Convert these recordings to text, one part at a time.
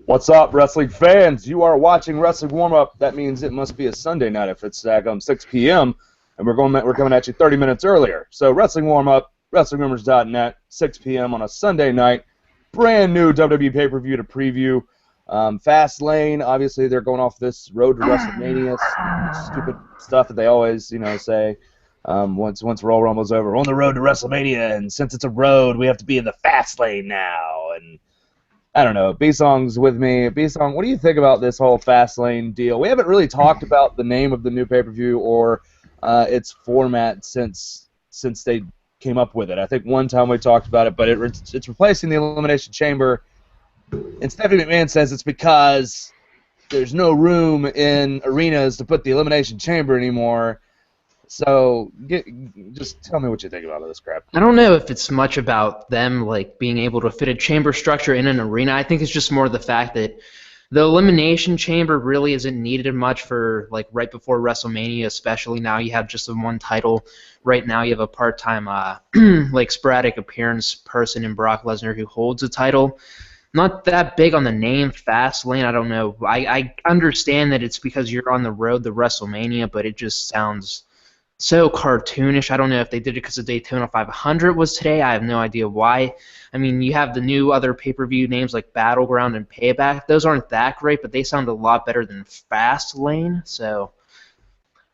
What's up, wrestling fans? You are watching Wrestling Warm-Up. That means it must be a Sunday night if it's 6 p.m. and we're coming at you 30 minutes earlier. So Wrestling Warm-Up, WrestlingRumors.net, 6 p.m. on a Sunday night. Brand new WWE pay-per-view to preview. Fastlane, obviously they're going off this road to WrestleMania, stupid stuff that they always, say. Once Royal Rumble's over, we're on the road to WrestleMania, and since it's a road, we have to be in the Fastlane now. And I don't know. B-Song's with me. B-Song, what do you think about this whole Fastlane deal? We haven't really talked about the name of the new pay-per-view or its format since they came up with it. I think one time we talked about it, but it's replacing the Elimination Chamber. And Stephanie McMahon says it's because there's no room in arenas to put the Elimination Chamber anymore. So just tell me what you think about all this crap. I don't know if it's much about them being able to fit a chamber structure in an arena. I think it's just more the fact that the Elimination Chamber really isn't needed much for right before WrestleMania, especially now you have just the one title. Right now you have a part-time sporadic appearance person in Brock Lesnar who holds a title. Not that big on the name Fastlane. I don't know. I understand that it's because you're on the road to WrestleMania, but it just sounds so cartoonish. I don't know if they did it because the Daytona 500 was today. I have no idea why. I mean, you have the new other pay-per-view names like Battleground and Payback. Those aren't that great, but they sound a lot better than Fastlane. So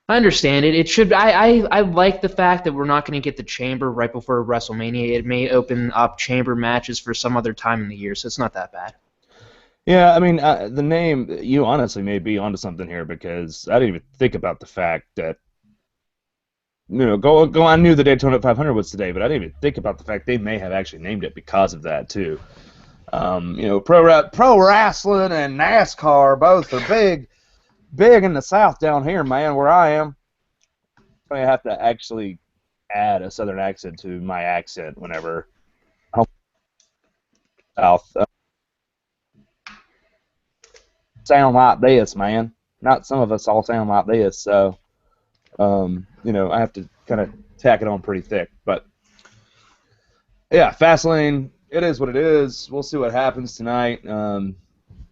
I understand it. It should. I like the fact that we're not going to get the Chamber right before WrestleMania. It may open up Chamber matches for some other time in the year, so it's not that bad. Yeah, I mean, the name, you honestly may be onto something here because I didn't even think about the fact that I knew the Daytona 500 was today, but I didn't even think about the fact they may have actually named it because of that too. Pro wrestling and NASCAR both are big in the South down here, man, where I am. I have to actually add a Southern accent to my accent whenever I'm South. Sound like this, man. Not some of us all sound like this, so. I have to kind of tack it on pretty thick. But, yeah, Fastlane, it is what it is. We'll see what happens tonight.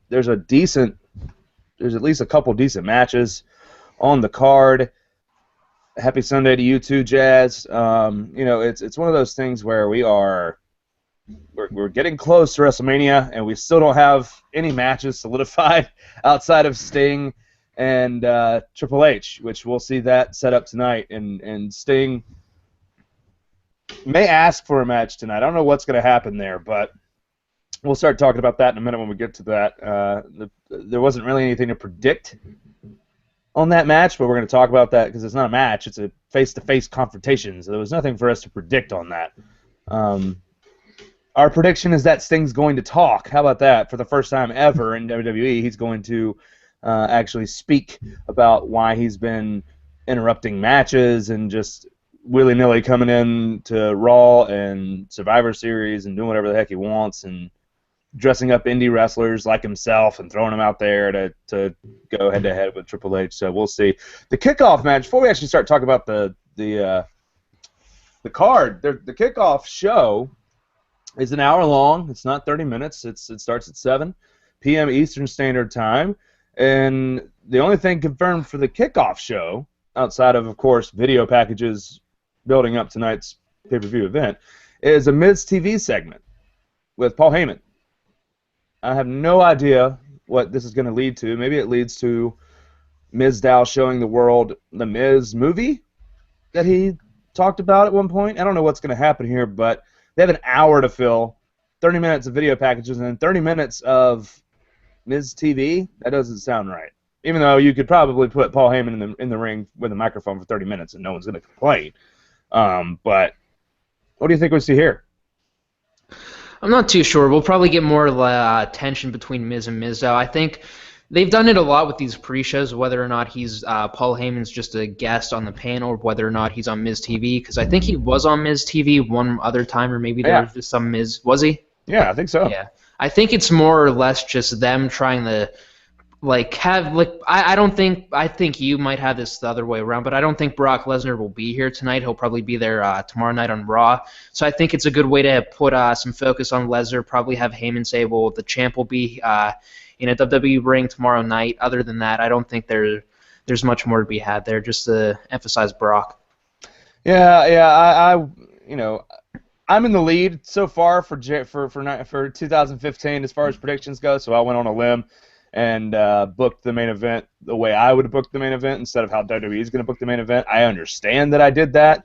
There's at least a couple decent matches on the card. Happy Sunday to you too, Jazz. It's one of those things where we're getting close to WrestleMania, and we still don't have any matches solidified outside of Sting and Triple H, which we'll see that set up tonight. And Sting may ask for a match tonight. I don't know what's going to happen there, but we'll start talking about that in a minute when we get to that. There wasn't really anything to predict on that match, but we're going to talk about that because it's not a match. It's a face-to-face confrontation, so there was nothing for us to predict on that. Our prediction is that Sting's going to talk. How about that? For the first time ever in WWE, he's going to actually speak about why he's been interrupting matches and just willy-nilly coming in to Raw and Survivor Series and doing whatever the heck he wants and dressing up indie wrestlers like himself and throwing them out there to go head-to-head with Triple H. So we'll see. The kickoff match, before we actually start talking about the card, the kickoff show is an hour long. It's not 30 minutes. It starts at 7 p.m. Eastern Standard Time. And the only thing confirmed for the kickoff show, outside of course, video packages building up tonight's pay-per-view event, is a Miz TV segment with Paul Heyman. I have no idea what this is going to lead to. Maybe it leads to Mizdow showing the world the Miz movie that he talked about at one point. I don't know what's going to happen here, but they have an hour to fill, 30 minutes of video packages, and then 30 minutes of Miz TV. That doesn't sound right. Even though you could probably put Paul Heyman in the ring with a microphone for 30 minutes and no one's going to complain. But what do you think we see here? I'm not too sure. We'll probably get more tension between Miz and Mizdow. I think they've done it a lot with these pre-shows, whether or not he's Paul Heyman's just a guest on the panel, or whether or not he's on Miz TV. Because I think he was on Miz TV one other time, or maybe there was just some Miz. Was he? Yeah, I think so. Yeah, I think it's more or less just them trying to I don't think I think you might have this the other way around, but I don't think Brock Lesnar will be here tonight. He'll probably be there tomorrow night on Raw. So I think it's a good way to put some focus on Lesnar. Probably have Heyman say, "Well, the champ will be in a WWE ring tomorrow night." Other than that, I don't think there's much more to be had there. Just to emphasize Brock. Yeah, you know, I'm in the lead so far for 2015 as far as predictions go. So I went on a limb and booked the main event the way I would have booked the main event instead of how WWE is going to book the main event. I understand that I did that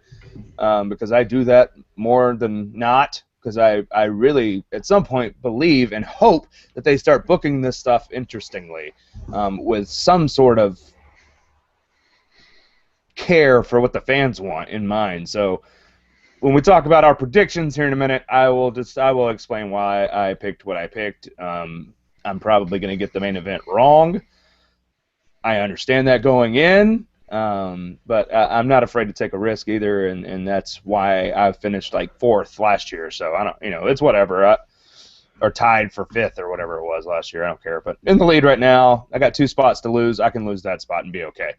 because I do that more than not because I really at some point believe and hope that they start booking this stuff interestingly with some sort of care for what the fans want in mind. So when we talk about our predictions here in a minute, I will explain why I picked what I picked. I'm probably going to get the main event wrong. I understand that going in, but I'm not afraid to take a risk either, and that's why I finished like 4th last year. So I don't, it's whatever. Or tied for 5th or whatever it was last year. I don't care. But in the lead right now, I got 2 spots to lose. I can lose that spot and be okay.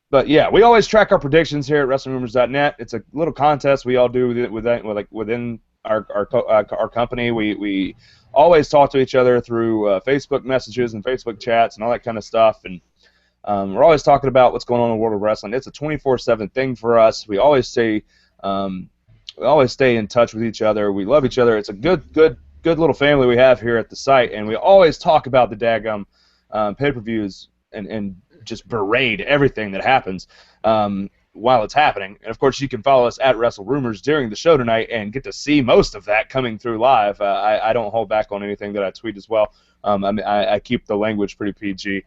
But yeah, we always track our predictions here at WrestlingRumors.net. It's a little contest we all do within our company. We always talk to each other through Facebook messages and Facebook chats and all that kind of stuff. And we're always talking about what's going on in the world of wrestling. It's a 24/7 thing for us. We always stay in touch with each other. We love each other. It's a good little family we have here at the site, and we always talk about the daggum pay-per-views and just berate everything that happens while it's happening. And, of course, you can follow us at WrestleRumors during the show tonight and get to see most of that coming through live. I don't hold back on anything that I tweet as well. I keep the language pretty PG.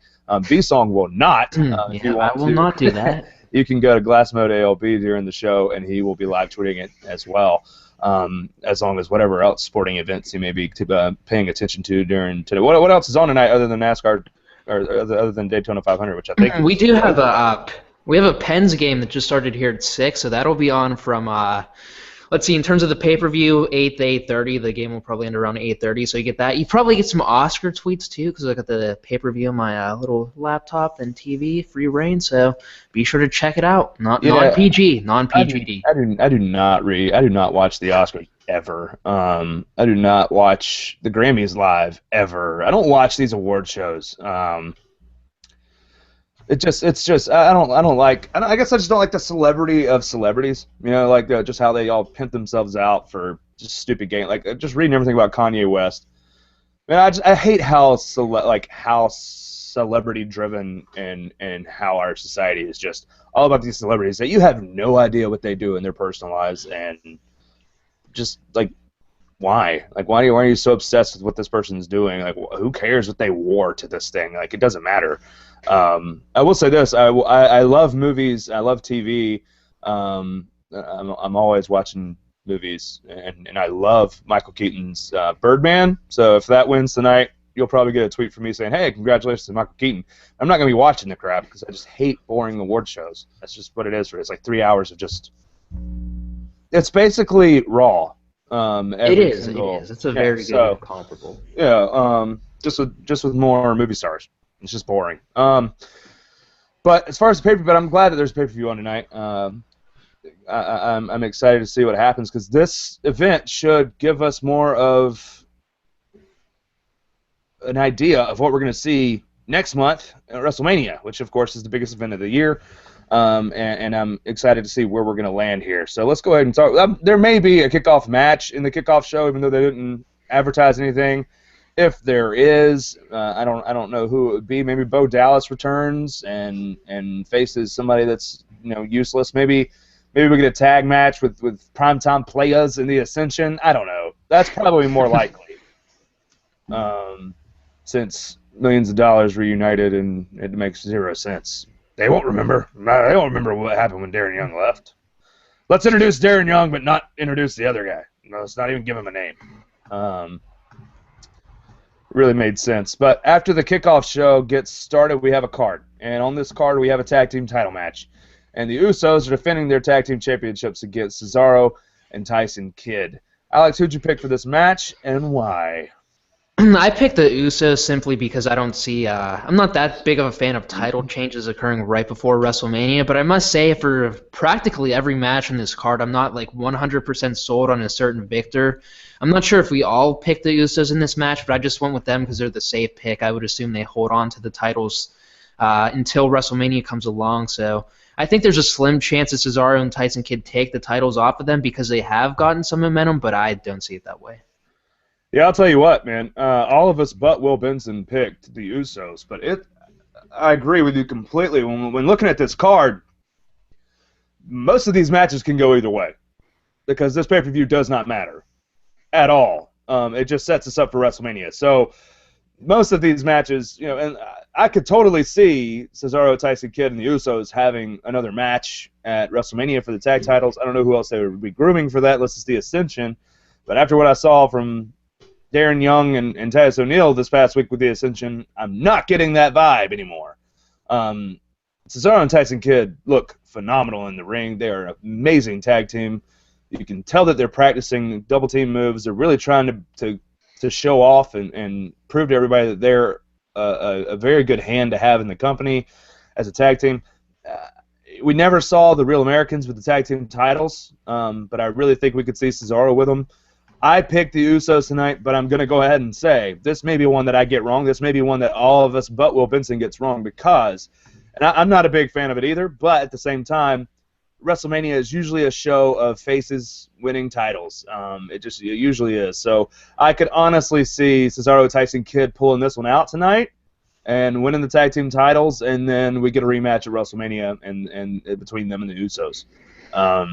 B-Song will not. I will not do that. You can go to Glass Mode ALB during the show, and he will be live tweeting it as well, as long as whatever else sporting events he may be paying attention to during today. What else is on tonight other than NASCAR? Or other than Daytona 500, which I think we do have a Pens game that just started here at 6, so that'll be on from let's see, in terms of the pay-per-view, 8 to 8:30. The game will probably end around 8:30, so you get that. You probably get some Oscar tweets too, because I got the pay-per-view on my little laptop and TV, free reign. So be sure to check it out. Non-PG, non-PGD. I do not watch the Oscars ever. I do not watch the Grammys live ever. I don't watch these award shows. I guess I just don't like the celebrity of celebrities. Just how they all pimp themselves out for just stupid game. Like just reading everything about Kanye West. Man, I hate how celebrity driven and how our society is just all about these celebrities that you have no idea what they do in their personal lives, and just like why? Like why are you so obsessed with what this person's doing? Like who cares what they wore to this thing? Like it doesn't matter. I will say this: I love movies. I love TV. I'm always watching movies, and I love Michael Keaton's Birdman. So if that wins tonight, you'll probably get a tweet from me saying, "Hey, congratulations to Michael Keaton." I'm not gonna be watching the crap because I just hate boring award shows. That's just what it is. It's like 3 hours of just. It's basically Raw. It is. It's a very good comparable. Yeah. Just with more movie stars. It's just boring. But as far as the pay-per-view, I'm glad that there's a pay-per-view on tonight. I'm excited to see what happens because this event should give us more of an idea of what we're going to see next month at WrestleMania, which of course is the biggest event of the year. And I'm excited to see where we're going to land here. So let's go ahead and talk. There may be a kickoff match in the kickoff show, even though they didn't advertise anything. If there is, I don't know who it would be. Maybe Bo Dallas returns and faces somebody that's useless. Maybe we get a tag match with Primetime Players in the Ascension. I don't know. That's probably more likely, since millions of dollars reunited and it makes zero sense. They won't remember. They don't remember what happened when Darren Young left. Let's introduce Darren Young, but not introduce the other guy. Let's not even give him a name. Really made sense. But after the kickoff show gets started, we have a card. And on this card, we have a tag team title match. And the Usos are defending their tag team championships against Cesaro and Tyson Kidd. Alex, who'd you pick for this match and why? I picked the Usos simply because I don't see. I'm not that big of a fan of title changes occurring right before WrestleMania, but I must say for practically every match on this card, I'm not like 100% sold on a certain victor. I'm not sure if we all picked the Usos in this match, but I just went with them because they're the safe pick. I would assume they hold on to the titles until WrestleMania comes along. So I think there's a slim chance that Cesaro and Tyson Kidd take the titles off of them because they have gotten some momentum, but I don't see it that way. Yeah, I'll tell you what, man. All of us but Will Benson picked the Usos, but I agree with you completely. When looking at this card, most of these matches can go either way because this pay-per-view does not matter at all. It just sets us up for WrestleMania. So most of these matches, and I could totally see Cesaro, Tyson Kidd, and the Usos having another match at WrestleMania for the tag titles. I don't know who else they would be grooming for that unless it's the Ascension. But after what I saw from Darren Young and Titus O'Neil this past week with the Ascension, I'm not getting that vibe anymore. Cesaro and Tyson Kidd look phenomenal in the ring. They are an amazing tag team. You can tell that they're practicing double team moves. They're really trying to show off and prove to everybody that they're a very good hand to have in the company as a tag team. We never saw the Real Americans with the tag team titles, but I really think we could see Cesaro with them. I picked the Usos tonight, but I'm going to go ahead and say this may be one that I get wrong. This may be one that all of us but Will Benson gets wrong because, and I'm not a big fan of it either, but at the same time, WrestleMania is usually a show of faces winning titles. It usually is. So I could honestly see Cesaro, Tyson Kidd pulling this one out tonight and winning the tag team titles, and then we get a rematch at WrestleMania and between them and the Usos. I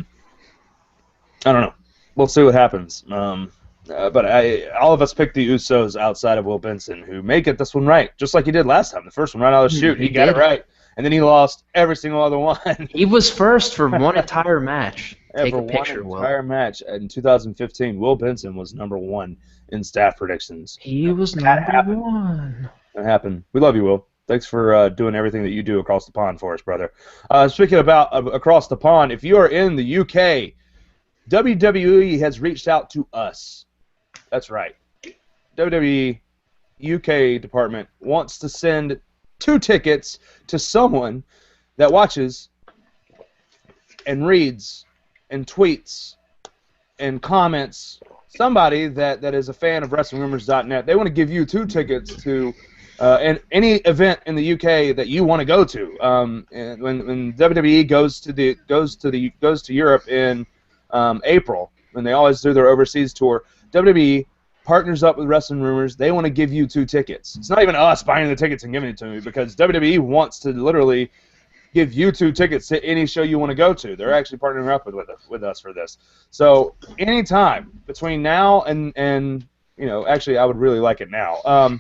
don't know. We'll see what happens. But all of us picked the Usos outside of Will Benson, who may get this one right, just like he did last time. The first one right out of the chute, he got it right. And then he lost every single other one. He was first for one entire match. Take a picture, Will. Entire match in 2015. Will Benson was number one in staff predictions. He was number one. That happened. We love you, Will. Thanks for doing everything that you do across the pond for us, brother. Speaking about across the pond, if you are in the UK, WWE has reached out to us. That's right. WWE UK department wants to send 2 tickets to someone that watches and reads and tweets and comments, somebody that is a fan of WrestlingRumors.net. They want to give you 2 tickets to any event in the UK that you want to go to. And when WWE goes to Europe in April, when they always do their overseas tour, WWE partners up with Wrestling Rumors. They want to give you 2 tickets. It's not even us buying the tickets and giving it to me because WWE wants to literally give you 2 tickets to any show you want to go to. They're actually partnering up with us for this. So anytime between now and actually I would really like it now.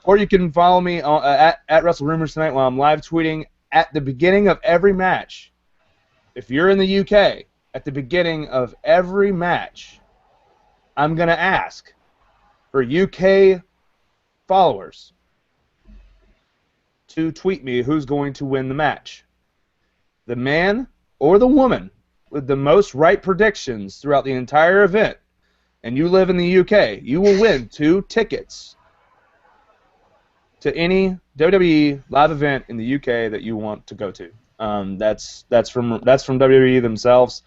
Or you can follow me at Wrestle Rumors tonight while I'm live tweeting at the beginning of every match. If you're in the UK, at the beginning of every match, I'm going to ask for UK followers to tweet me who's going to win the match. The man or the woman with the most right predictions throughout the entire event, and you live in the UK, you will win 2 tickets to any WWE live event in the UK that you want to go to. That's from WWE themselves.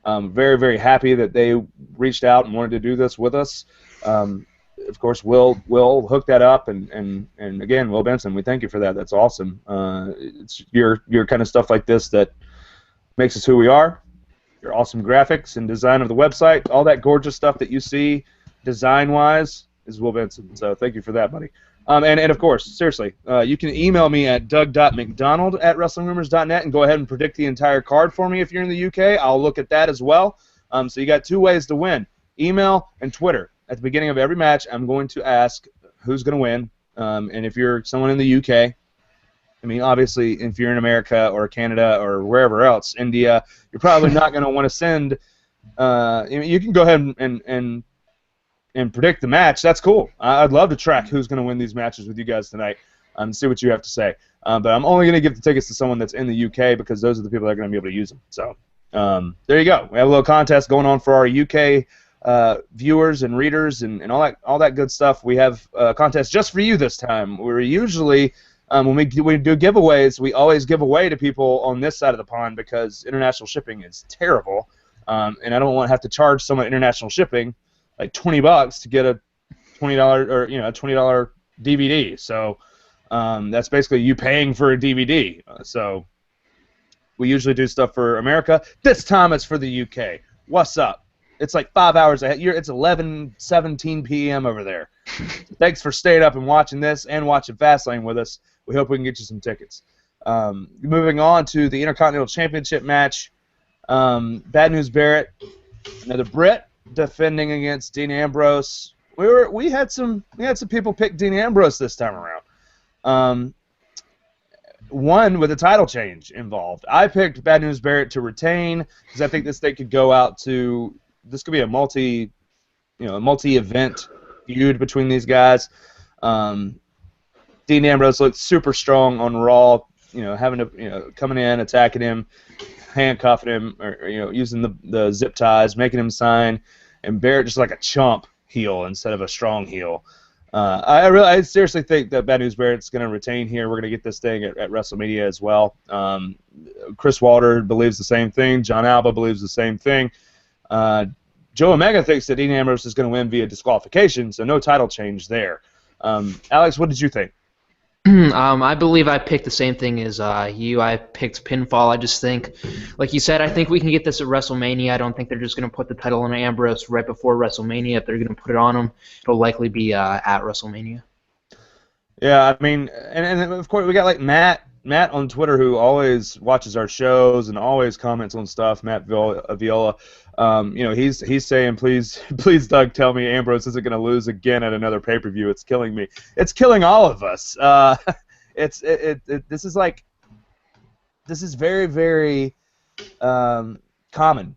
Very, very happy that they reached out and wanted to do this with us. Of course, we'll hook that up, and again, Will Benson, we thank you for that. That's awesome. It's your kind of stuff like this that makes us who we are. Your awesome graphics and design of the website, all that gorgeous stuff that you see design-wise is Will Benson. So thank you for that, buddy. And of course, seriously, you can email me at doug.mcdonald@wrestlingrumors.net and go ahead and predict the entire card for me if you're in the UK. I'll look at that as well. So you got 2 ways to win, email and Twitter. At the beginning of every match, I'm going to ask who's going to win. And if you're someone in the UK, I mean, obviously, if you're in America or Canada or wherever else, India, you're probably not going to want to send. You can go ahead and predict the match. That's cool. I'd love to track who's going to win these matches with you guys tonight and see what you have to say. But I'm only going to give the tickets to someone that's in the UK because those are the people that are going to be able to use them. So there you go. We have a little contest going on for our UK viewers and readers and all that good stuff, we have a contest just for you this time. We're usually when we do giveaways, we always give away to people on this side of the pond because international shipping is terrible, and I don't want to have to charge someone international shipping like $20 to get a $20 or a $20 DVD. So that's basically you paying for a DVD. So we usually do stuff for America. This time it's for the UK. What's up? It's like 5 hours ahead. It's 11:17 p.m. over there. Thanks for staying up and watching this and watching Fastlane with us. We hope we can get you some tickets. Moving on to the Intercontinental Championship match. Bad News Barrett, another Brit, defending against Dean Ambrose. We had some people pick Dean Ambrose this time around. One with a title change involved. I picked Bad News Barrett to retain because I think this thing could go out to. This could be a multi-event feud between these guys. Dean Ambrose looked super strong on Raw. Having to coming in, attacking him, handcuffing him, or using the zip ties, making him sign, and Barrett just like a chump heel instead of a strong heel. I seriously think that Bad News Barrett's going to retain here. We're going to get this thing at WrestleMania as well. Chris Walter believes the same thing. John Alba believes the same thing. Joe Omega thinks that Dean Ambrose is going to win via disqualification, so no title change there. Alex, what did you think? I believe I picked the same thing as you. I picked pinfall. I just think, like you said, I think we can get this at WrestleMania. I don't think they're just going to put the title on Ambrose right before WrestleMania. If they're going to put it on him, it'll likely be at WrestleMania. Yeah, I mean, and of course we got like Matt on Twitter who always watches our shows and always comments on stuff. Matt Viola, he's saying, please, Doug, tell me Ambrose isn't going to lose again at another pay-per-view. It's killing me. It's killing all of us. This is very, very common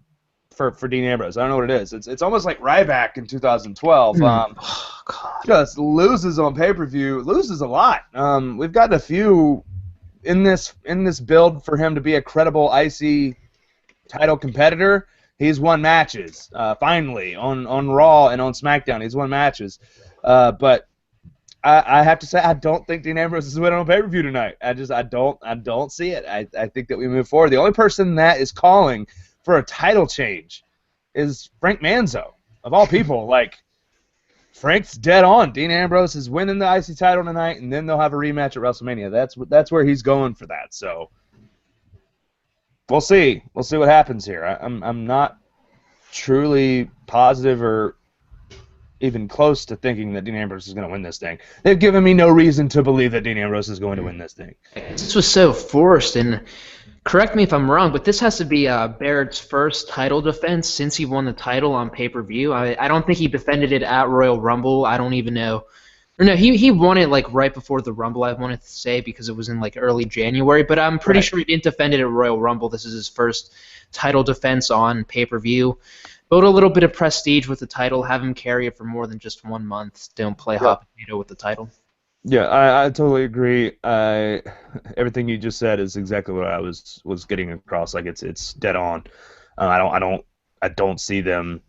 for Dean Ambrose. I don't know what it is. It's almost like Ryback in 2012. Just loses on pay-per-view. Loses a lot. We've gotten a few in this build for him to be a credible IC title competitor. He's won matches finally on Raw and on SmackDown. He's won matches, but I have to say I don't think Dean Ambrose is winning on pay-per-view tonight. I don't see it. I think that we move forward. The only person that is calling for a title change is Frank Manzo, of all people. Like, Frank's dead on. Dean Ambrose is winning the IC title tonight, and then they'll have a rematch at WrestleMania. That's where he's going for that. So we'll see. We'll see what happens here. I'm not truly positive or even close to thinking that Dean Ambrose is going to win this thing. They've given me no reason to believe that Dean Ambrose is going to win this thing. This was so forced, and correct me if I'm wrong, but this has to be Barrett's first title defense since he won the title on pay-per-view. I don't think he defended it at Royal Rumble. I don't even know. Or no, he won it like right before the Rumble, I wanted to say, because it was in like early January, but I'm pretty sure he didn't defend it at Royal Rumble. This is his first title defense on pay-per-view. Build a little bit of prestige with the title, have him carry it for more than just 1 month. Don't play hot potato with the title. Yeah, I totally agree. Everything you just said is exactly what I was getting across. Like it's dead on. I don't see them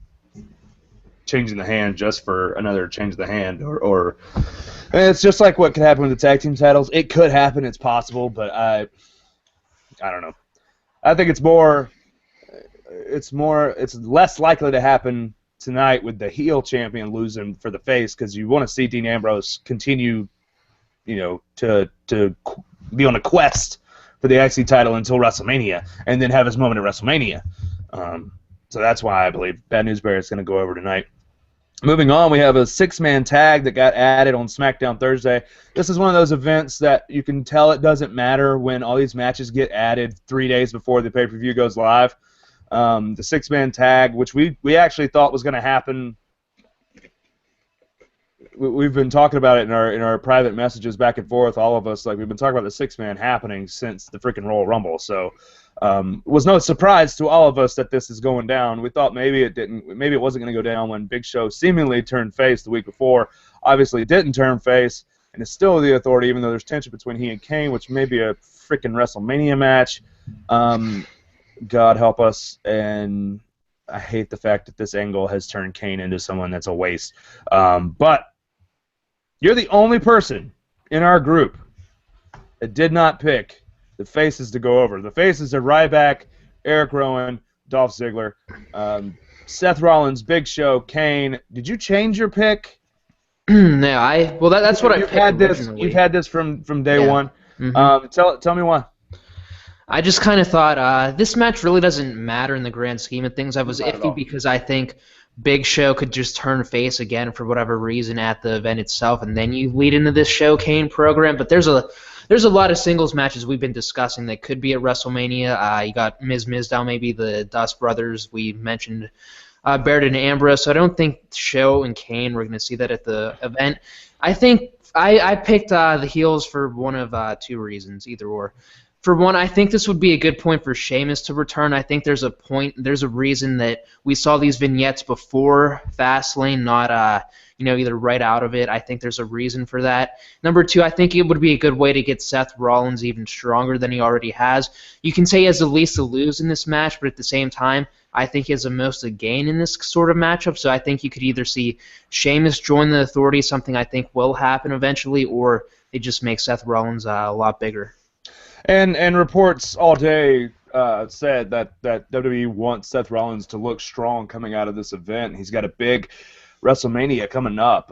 changing the hand just for another change of the hand, or it's just like what could happen with the tag team titles. It could happen. It's possible, but I don't know. I think it's less likely to happen tonight with the heel champion losing for the face, because you want to see Dean Ambrose continue, to be on a quest for the IC title until WrestleMania, and then have his moment at WrestleMania. So that's why I believe Bad News Bear is going to go over tonight. Moving on, we have a 6-man tag that got added on SmackDown Thursday. This is one of those events that you can tell it doesn't matter when all these matches get added 3 days before the pay-per-view goes live. The 6-man tag, which we actually thought was going to happen. We've been talking about it in our private messages back and forth, all of us. Like, we've been talking about the 6-man happening since the freaking Royal Rumble. So it was no surprise to all of us that this is going down. We thought maybe it wasn't going to go down when Big Show seemingly turned face the week before. Obviously didn't turn face, and is still the Authority, even though there's tension between he and Kane, which may be a freaking WrestleMania match. God help us. And I hate the fact that this angle has turned Kane into someone that's a waste. But you're the only person in our group that did not pick the faces to go over. The faces are Ryback, Eric Rowan, Dolph Ziggler, Seth Rollins, Big Show, Kane. Did you change your pick? No, well, that's what I picked originally. You've had this from day one. Mm-hmm. Tell me why. I just kind of thought this match really doesn't matter in the grand scheme of things. I was iffy because I think Big Show could just turn face again for whatever reason at the event itself, and then you lead into this Show Kane program. But there's a lot of singles matches we've been discussing that could be at WrestleMania. You got Miz Mizdow, maybe the Dust Brothers. We mentioned Barrett and Ambrose. So I don't think Show and Kane we're going to see that at the event. I think I picked the heels for one of two reasons, either or. For one, I think this would be a good point for Sheamus to return. I think there's a reason that we saw these vignettes before Fastlane, not either right out of it. I think there's a reason for that. Number two, I think it would be a good way to get Seth Rollins even stronger than he already has. You can say he has the least to lose in this match, but at the same time, I think he has the most to gain in this sort of matchup. So I think you could either see Sheamus join the Authority, something I think will happen eventually, or they just make Seth Rollins a lot bigger. And reports all day said that WWE wants Seth Rollins to look strong coming out of this event. He's got a big WrestleMania coming up.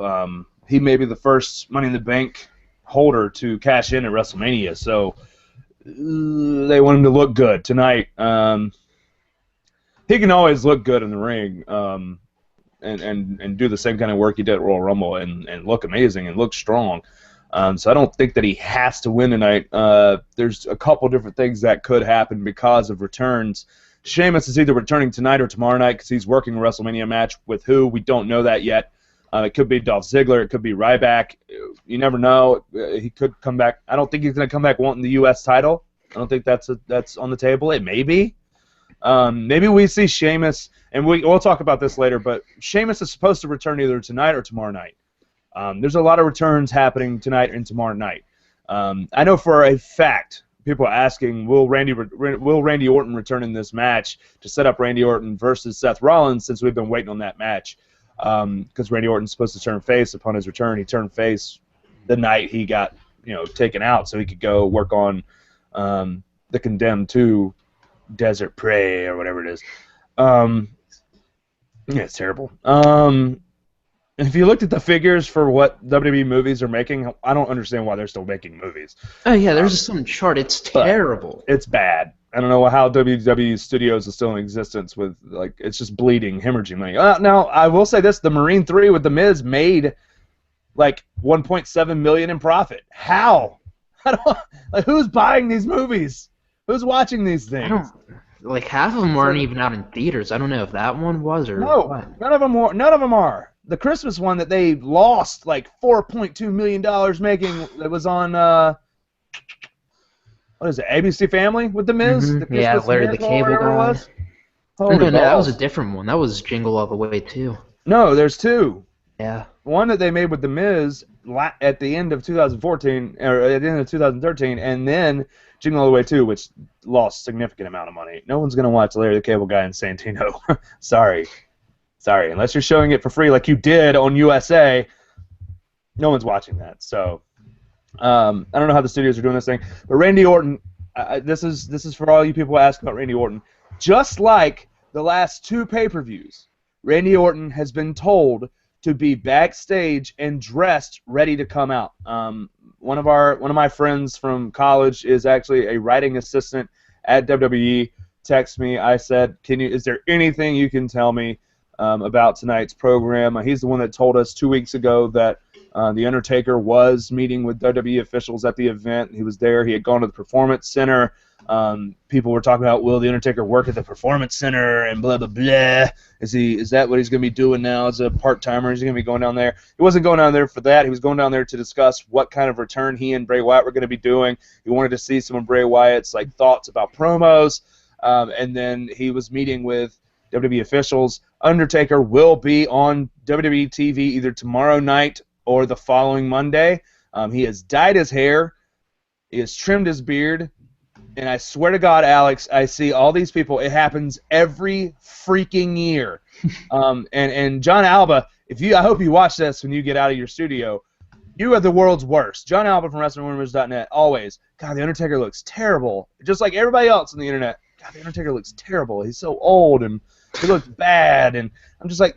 He may be the first Money in the Bank holder to cash in at WrestleMania, so they want him to look good tonight. He can always look good in the ring and do the same kind of work he did at Royal Rumble and look amazing and look strong. So I don't think that he has to win tonight. There's a couple different things that could happen because of returns. Sheamus is either returning tonight or tomorrow night because he's working a WrestleMania match with who. We don't know that yet. It could be Dolph Ziggler. It could be Ryback. You never know. He could come back. I don't think he's going to come back wanting the U.S. title. I don't think that's on the table. It may be. Maybe we see Sheamus, and we'll talk about this later, but Sheamus is supposed to return either tonight or tomorrow night. There's a lot of returns happening tonight and tomorrow night. I know for a fact, people are asking, will Randy Orton return in this match to set up Randy Orton versus Seth Rollins, since we've been waiting on that match, because Randy Orton's supposed to turn face upon his return. He turned face the night he got taken out, so he could go work on the Condemned 2 Desert Prey or whatever it is. Yeah, it's terrible. If you looked at the figures for what WWE movies are making, I don't understand why they're still making movies. Oh, yeah, there's some chart. It's terrible. It's bad. I don't know how WWE Studios is still in existence with, it's just bleeding, hemorrhaging money. Now, I will say this, the Marine 3 with The Miz made, $1.7 million in profit. How? Who's buying these movies? Who's watching these things? Half of them weren't even out in theaters. I don't know if that one was or what. None of them are. The Christmas one that they lost $4.2 million making, that was on what is it, ABC Family with The Miz? Mm-hmm. Yeah, Larry the Cable Guy. No, that was a different one. That was Jingle All the Way too. No, there's two. Yeah. One that they made with The Miz at the end of 2014 or at the end of 2013, and then Jingle All the Way 2, which lost a significant amount of money. No one's gonna watch Larry the Cable Guy and Santino. Sorry, unless you're showing it for free like you did on USA, no one's watching that. So I don't know how the studios are doing this thing, but Randy Orton, this is for all you people who ask about Randy Orton. Just like the last two pay-per-views, Randy Orton has been told to be backstage and dressed, ready to come out. One of my friends from college is actually a writing assistant at WWE. Text me. I said, is there anything you can tell me about tonight's program? He's the one that told us 2 weeks ago that The Undertaker was meeting with WWE officials at the event. He was there. He had gone to the Performance Center. People were talking about, will The Undertaker work at the Performance Center and blah, blah, blah. Is that what he's going to be doing now as a part-timer? Is he going to be going down there? He wasn't going down there for that. He was going down there to discuss what kind of return he and Bray Wyatt were going to be doing. He wanted to see some of Bray Wyatt's thoughts about promos. And then he was meeting with WWE officials. Undertaker will be on WWE TV either tomorrow night or the following Monday. He has dyed his hair. He has trimmed his beard. And I swear to God, Alex, I see all these people. It happens every freaking year. And John Alba, I hope you watch this when you get out of your studio. You are the world's worst. John Alba from WrestlingRumors.net, always. God, The Undertaker looks terrible. Just like everybody else on the internet. God, The Undertaker looks terrible. He's so old and he looks bad. And I'm just like,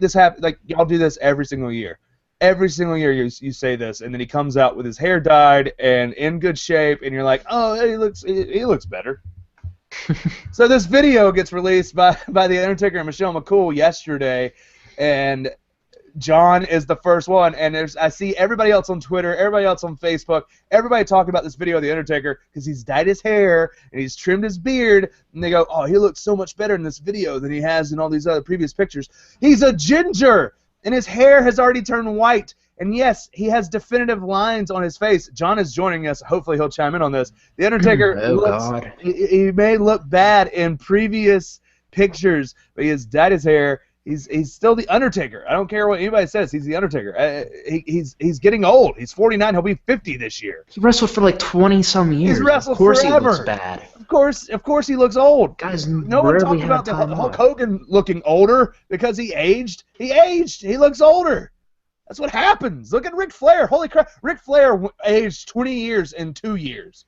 y'all do this every single year. Every single year you say this, and then he comes out with his hair dyed and in good shape, and you're like, oh, he looks better. So this video gets released by The Undertaker and Michelle McCool yesterday, and John is the first one, and I see everybody else on Twitter, everybody else on Facebook, everybody talking about this video of The Undertaker because he's dyed his hair and he's trimmed his beard, and they go, oh, he looks so much better in this video than he has in all these other previous pictures. He's a ginger! And his hair has already turned white. And yes, he has definitive lines on his face. John is joining us. Hopefully he'll chime in on this. The Undertaker he may look bad in previous pictures, but he has dyed his hair. He's still the Undertaker. I don't care what anybody says. He's the Undertaker. He's getting old. He's 49. He'll be 50 this year. He wrestled for like 20-some years. He's wrestled forever. Of course he looks bad. Of course he looks old. Guys, no one talked about the Hulk Hogan looking older because he aged. He aged. He looks older. That's what happens. Look at Ric Flair. Holy crap. Ric Flair aged 20 years in 2 years.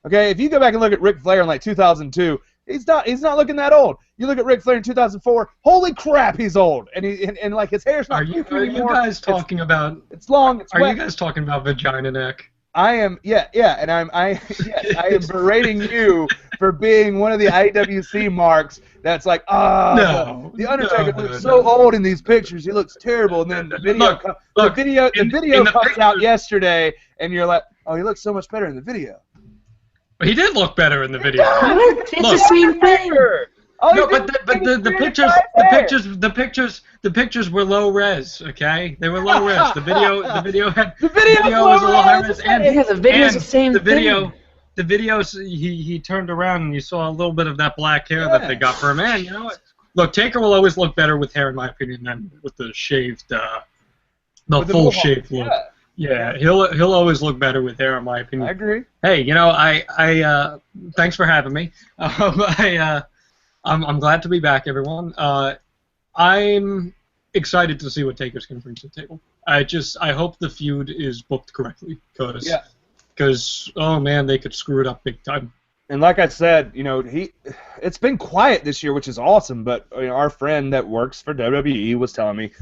Okay, if you go back and look at Ric Flair in like 2002, he's not looking that old. You look at Ric Flair in 2004. Holy crap, he's old. And like his hair's not. Are you guys talking about? It's long. It's wet. Are you guys talking about vagina neck? I am, and I am berating you for being one of the IWC marks that's like, the Undertaker looks so old in these pictures. He looks terrible. And then the video comes out yesterday, and you're like, oh, he looks so much better in the video. He did look better in the video. It's the same thing. Oh, no, but the pictures were low res. Okay, they were low res. The video was a little high res, and the video's the same thing. The videos he turned around and you saw a little bit of that black hair that they got for him. And you know what? Look, Taker will always look better with hair, in my opinion, than with the shaved, the full shaved look. Yeah, he'll always look better with hair, in my opinion. I agree. Hey, you know, I thanks for having me. I'm glad to be back, everyone. I'm excited to see what Taker's going to bring to the table. I hope the feud is booked correctly, because oh man, they could screw it up big time. And like I said, you know, it's been quiet this year, which is awesome. But you know, our friend that works for WWE was telling me,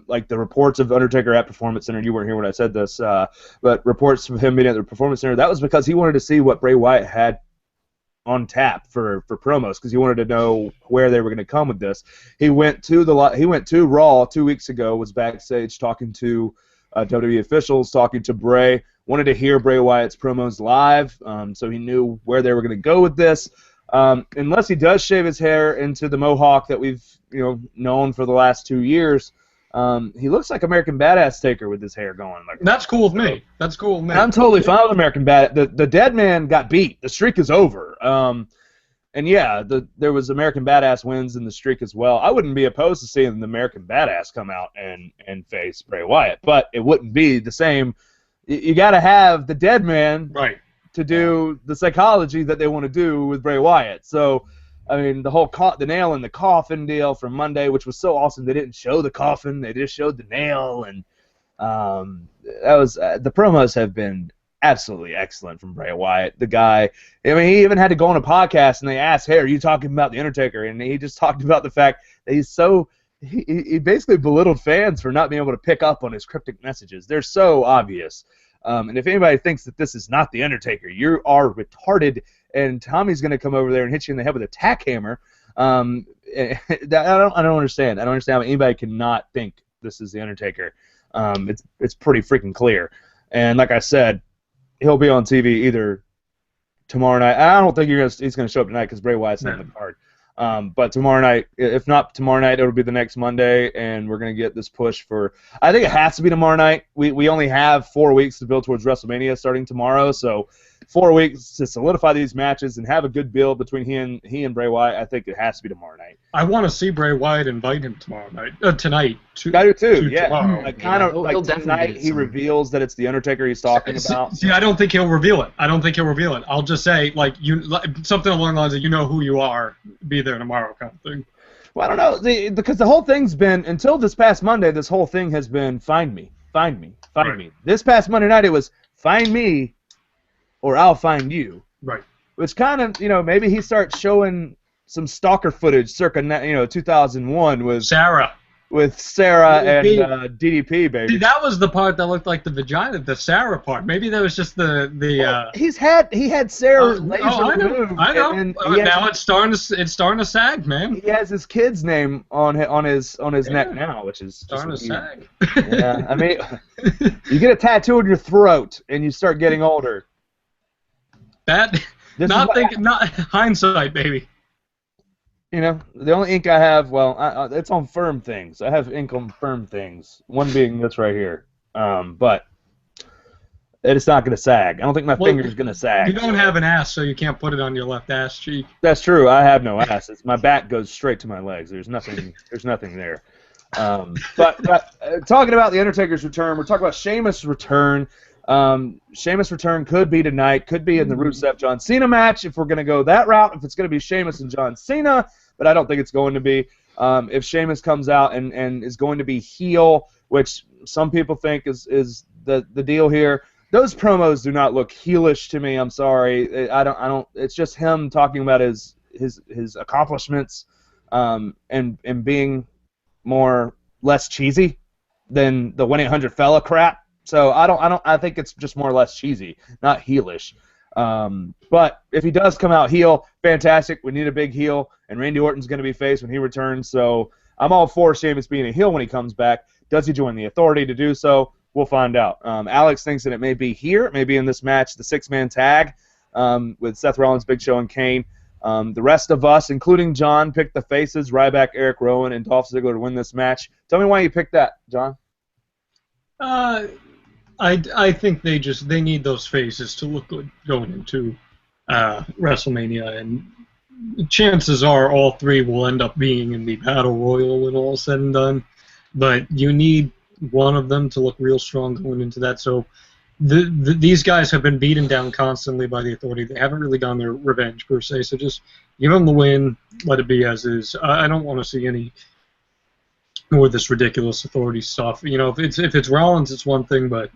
like the reports of Undertaker at Performance Center. You weren't here when I said this, but reports of him being at the Performance Center. That was because he wanted to see what Bray Wyatt had on tap for promos, because he wanted to know where they were going to come with this. He went to Raw 2 weeks ago. Was backstage talking to WWE officials, talking to Bray. Wanted to hear Bray Wyatt's promos live, so he knew where they were going to go with this. Unless he does shave his hair into the mohawk that we've known for the last 2 years, he looks like American Badass Taker with his hair going. That's cool with me. That's cool with me. I'm totally fine with American Badass. The dead man got beat. The streak is over. And yeah, there was American Badass wins in the streak as well. I wouldn't be opposed to seeing the American Badass come out and face Bray Wyatt, but it wouldn't be the same. You got to have the dead man to do the psychology that they want to do with Bray Wyatt. So, I mean, the nail in the coffin deal from Monday, which was so awesome. They didn't show the coffin; they just showed the nail, and that was the promos have been absolutely excellent from Bray Wyatt. The guy, I mean, he even had to go on a podcast, and they asked, "Hey, are you talking about the Undertaker?" And he just talked about the fact that he's so. He basically belittled fans for not being able to pick up on his cryptic messages. They're so obvious. And if anybody thinks that this is not the Undertaker, you are retarded. And Tommy's going to come over there and hit you in the head with a tack hammer. I don't understand. I don't understand how anybody can not think this is the Undertaker. It's pretty freaking clear. And like I said, he'll be on TV either tomorrow night. I don't think he's going to show up tonight because Bray Wyatt's not in the card. But tomorrow night, if not tomorrow night, it'll be the next Monday, and we're going to get this push for, I think it has to be tomorrow night. We only have 4 weeks to build towards WrestleMania starting tomorrow, so 4 weeks to solidify these matches and have a good build between he and Bray Wyatt, I think it has to be tomorrow night. I want to see Bray Wyatt invite him tonight. I do too. Yeah, tomorrow. like kind of he'll like tonight he reveals that it's the Undertaker he's talking about. See, I don't think he'll reveal it. I'll just say something along the lines of you know who you are, be there tomorrow kind of thing. Well, I don't know because the whole thing's been until this past Monday. This whole thing has been find me. This past Monday night it was find me, or I'll find you. Right. Which kind of, maybe he starts showing some stalker footage circa, 2001 with Sarah and DDP, baby. See, that was the part that looked like the vagina, the Sarah part. Maybe that was just the. Well, he had Sarah laser removed. I know. Now it's starting to sag, man. He has his kid's name on his neck now, which is starting to sag. Yeah, I mean, you get a tattoo in your throat and you start getting older. Not hindsight, baby. The only ink I have, it's on firm things. I have ink on firm things. One being this right here. But it's not going to sag. I don't think my finger's going to sag. You don't have an ass, so you can't put it on your left ass cheek. That's true. I have no ass. My back goes straight to my legs. There's nothing there. But talking about the Undertaker's return, we're talking about Sheamus' return. Sheamus' return could be tonight, could be in the Rusev John Cena match if we're going to go that route, if it's going to be Sheamus and John Cena, but I don't think it's going to be. If Sheamus comes out and is going to be heel, which some people think is the deal here, those promos do not look heelish to me. I'm sorry. I don't it's just him talking about his accomplishments and being less cheesy than the 1-800-fella crap. So I think it's just more or less cheesy, not heelish. But if he does come out heel, fantastic. We need a big heel, and Randy Orton's going to be face when he returns. So I'm all for Sheamus being a heel when he comes back. Does he join the Authority to do so? We'll find out. Alex thinks that it may be here, it may be in this match, the 6-man tag with Seth Rollins, Big Show, and Kane. The rest of us, including John, picked the faces, Ryback, Eric Rowan, and Dolph Ziggler to win this match. Tell me why you picked that, John. I think they need those faces to look good going into WrestleMania, and chances are all three will end up being in the Battle Royal when all said and done. But you need one of them to look real strong going into that. So these guys have been beaten down constantly by the Authority. They haven't really gotten their revenge per se. So just give them the win, let it be as is. I don't want to see any more of this ridiculous Authority stuff. If it's Rollins, it's one thing, but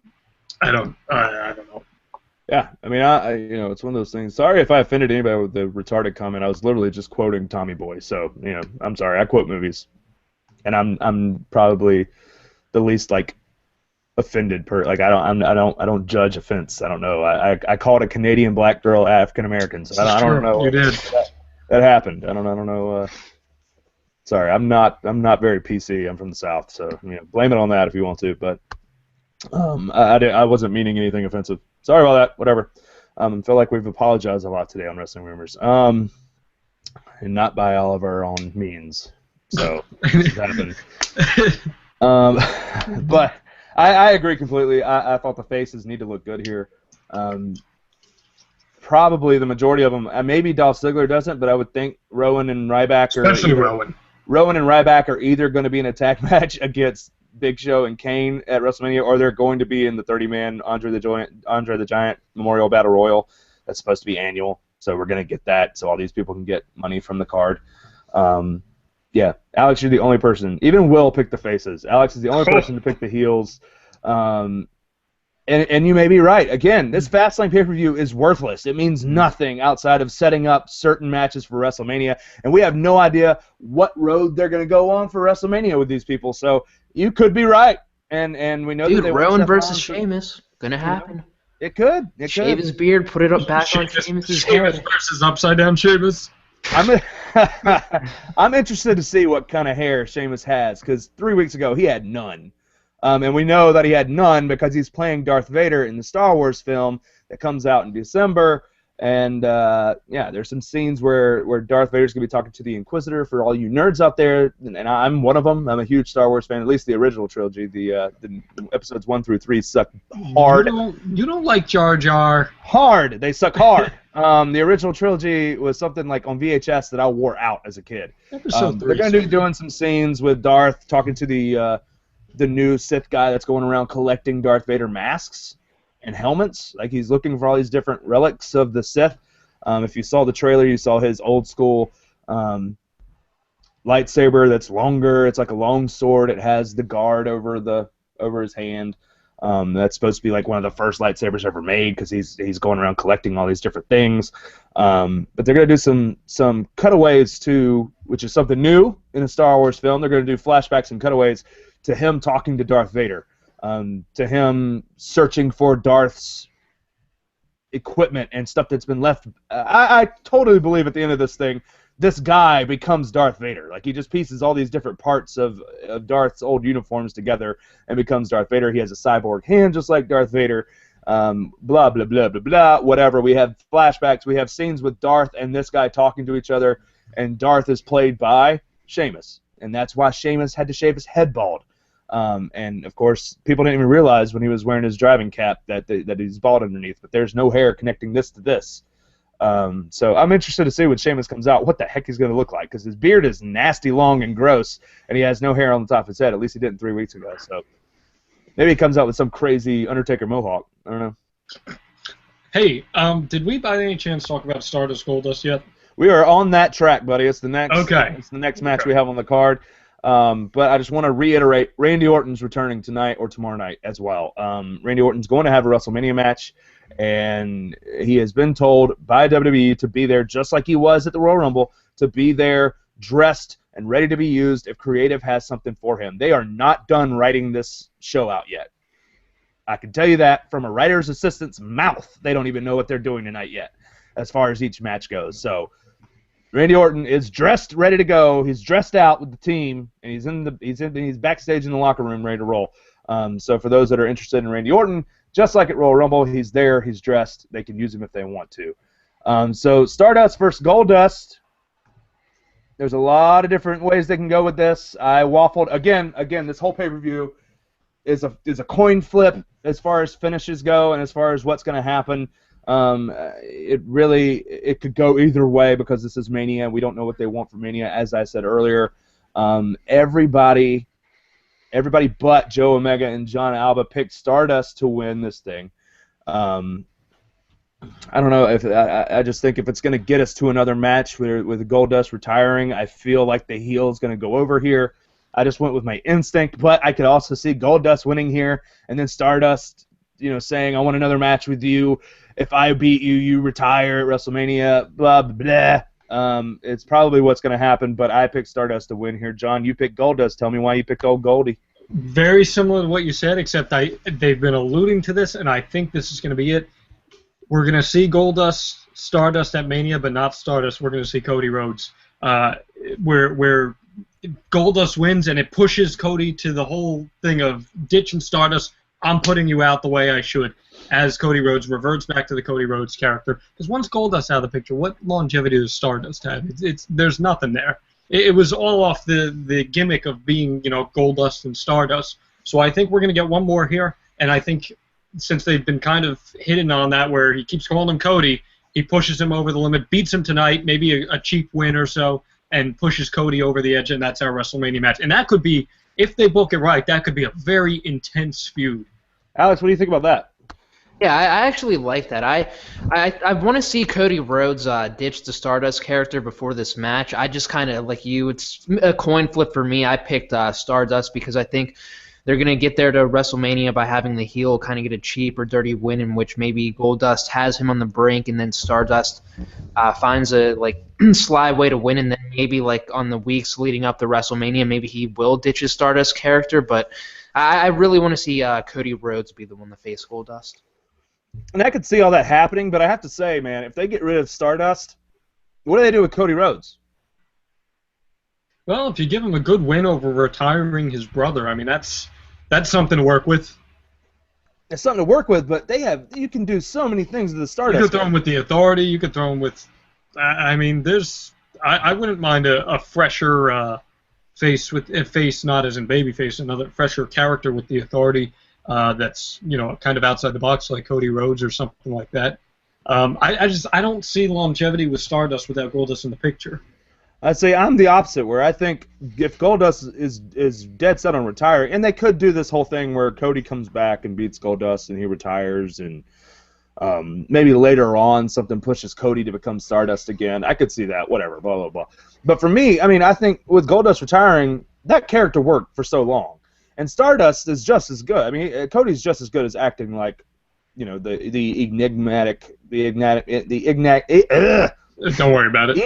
I don't know. Yeah, I mean, it's one of those things. Sorry if I offended anybody with the retarded comment. I was literally just quoting Tommy Boy. So I'm sorry. I quote movies, and I'm probably the least offended I don't judge offense. I don't know. I called a Canadian black girl African American. So I don't know. You did. That happened. I don't know. Sorry, I'm not very PC. I'm from the South, so blame it on that if you want to. But I wasn't meaning anything offensive. Sorry about that. Whatever. I feel like we've apologized a lot today on Wrestling Rumors, and not by all of our own means. So this happened. But I agree completely. I thought the faces need to look good here. Probably the majority of them. Maybe Dolph Ziggler doesn't, but I would think Rowan and Ryback Rowan and Ryback are either going to be in a tag match against Big Show and Kane at WrestleMania, or they're going to be in the 30-man Andre the Giant Memorial Battle Royal. That's supposed to be annual, so we're going to get that, so all these people can get money from the card. Yeah, Alex, you're the only person. Even Will picked the faces. Alex is the only person to pick the heels. And you may be right. Again, this Fastlane pay-per-view is worthless. It means nothing outside of setting up certain matches for WrestleMania, and we have no idea what road they're going to go on for WrestleMania with these people. So you could be right, and we know that they Rowan versus Sheamus gonna happen. It could. Shave his beard, put it up back on Sheamus's head. Sheamus versus upside down Sheamus. I'm interested to see what kind of hair Sheamus has, because 3 weeks ago he had none. And we know that he had none because he's playing Darth Vader in the Star Wars film that comes out in December. And yeah, there's some scenes where Darth Vader's gonna be talking to the Inquisitor. For all you nerds out there, and I'm one of them. I'm a huge Star Wars fan. At least the original trilogy. The episodes 1 through 3 suck hard. You don't like Jar Jar. Hard. They suck hard. The original trilogy was something like on VHS that I wore out as a kid. They're gonna be doing some scenes with Darth talking to the new Sith guy that's going around collecting Darth Vader masks and helmets. Like, he's looking for all these different relics of the Sith. If you saw the trailer, you saw his old school lightsaber that's longer. It's like a long sword. It has the guard over his hand. That's supposed to be like one of the first lightsabers ever made, because he's going around collecting all these different things. But they're going to do some cutaways too, which is something new in a Star Wars film. They're going to do flashbacks and cutaways to him talking to Darth Vader. To him searching for Darth's equipment and stuff that's been left. I totally believe at the end of this thing, this guy becomes Darth Vader. Like, he just pieces all these different parts of Darth's old uniforms together and becomes Darth Vader. He has a cyborg hand just like Darth Vader. Blah, blah, blah, blah, blah, whatever. We have flashbacks. We have scenes with Darth and this guy talking to each other, and Darth is played by Sheamus. And that's why Sheamus had to shave his head bald. And of course, people didn't even realize when he was wearing his driving cap that he's bald underneath, but there's no hair connecting this to this. So I'm interested to see when Sheamus comes out what the heck he's going to look like, because his beard is nasty, long, and gross, and he has no hair on the top of his head. At least he didn't 3 weeks ago. So maybe he comes out with some crazy Undertaker mohawk. I don't know. Hey, did we by any chance talk about Stardust Goldust yet? We are on that track, buddy. It's the next. Okay. It's the next match we have on the card. But I just want to reiterate, Randy Orton's returning tonight or tomorrow night as well. Randy Orton's going to have a WrestleMania match, and he has been told by WWE to be there just like he was at the Royal Rumble, to be there dressed and ready to be used if creative has something for him. They are not done writing this show out yet. I can tell you that from a writer's assistant's mouth. They don't even know what they're doing tonight yet as far as each match goes. So Randy Orton is dressed, ready to go. He's dressed out with the team, and he's backstage in the locker room, ready to roll. So for those that are interested in Randy Orton, just like at Royal Rumble, he's there, he's dressed. They can use him if they want to. So Stardust versus Goldust. There's a lot of different ways they can go with this. I waffled again. This whole pay-per-view is a coin flip as far as finishes go, and as far as what's going to happen. It could go either way, because this is Mania. We don't know what they want for Mania, as I said earlier. Everybody but Joe Omega and John Alba picked Stardust to win this thing. I don't know if I just think if it's going to get us to another match with Goldust retiring, I feel like the heel is going to go over here. I just went with my instinct, but I could also see Goldust winning here, and then Stardust, saying, "I want another match with you. If I beat you, you retire at WrestleMania." Blah blah blah. It's probably what's going to happen, but I picked Stardust to win here. John, you picked Goldust. Tell me why you picked old Goldie. Very similar to what you said, except they've been alluding to this, and I think this is going to be it. We're going to see Goldust, Stardust at Mania, but not Stardust. We're going to see Cody Rhodes. Where Goldust wins, and it pushes Cody to the whole thing of ditching Stardust. I'm putting you out the way I should, as Cody Rhodes reverts back to the Cody Rhodes character. Because once Goldust out of the picture, what longevity does Stardust have? There's nothing there. It was all off the gimmick of being, Goldust and Stardust. So I think we're going to get one more here, and I think since they've been kind of hitting on that where he keeps calling him Cody, he pushes him over the limit, beats him tonight, maybe a cheap win or so, and pushes Cody over the edge, and that's our WrestleMania match. And that could be, if they book it right, that could be a very intense feud. Alex, what do you think about that? Yeah, I actually like that. I want to see Cody Rhodes ditch the Stardust character before this match. I just kind of, like you, it's a coin flip for me. I picked Stardust because I think they're going to get there to WrestleMania by having the heel kind of get a cheap or dirty win in which maybe Goldust has him on the brink, and then Stardust finds a sly way to win, and then maybe on the weeks leading up to WrestleMania, maybe he will ditch his Stardust character. But I really want to see Cody Rhodes be the one to face Goldust. And I could see all that happening, but I have to say, man, if they get rid of Stardust, what do they do with Cody Rhodes? Well, if you give him a good win over retiring his brother, I mean, that's something to work with. it's something to work with, but you can do so many things with the Stardust. You could throw him with the Authority. You could throw him with. I mean, I wouldn't mind a fresher face with a face, not as in babyface, another fresher character with the Authority. That's kind of outside the box, like Cody Rhodes or something like that. I don't see longevity with Stardust without Goldust in the picture. I'd say I'm the opposite, where I think if Goldust is dead set on retiring, and they could do this whole thing where Cody comes back and beats Goldust and he retires, and maybe later on something pushes Cody to become Stardust again. I could see that, whatever, blah, blah, blah. But for me, I mean, I think with Goldust retiring, that character worked for so long. And Stardust is just as good. I mean, Cody's just as good as acting like, the enigmatic. Don't worry about it.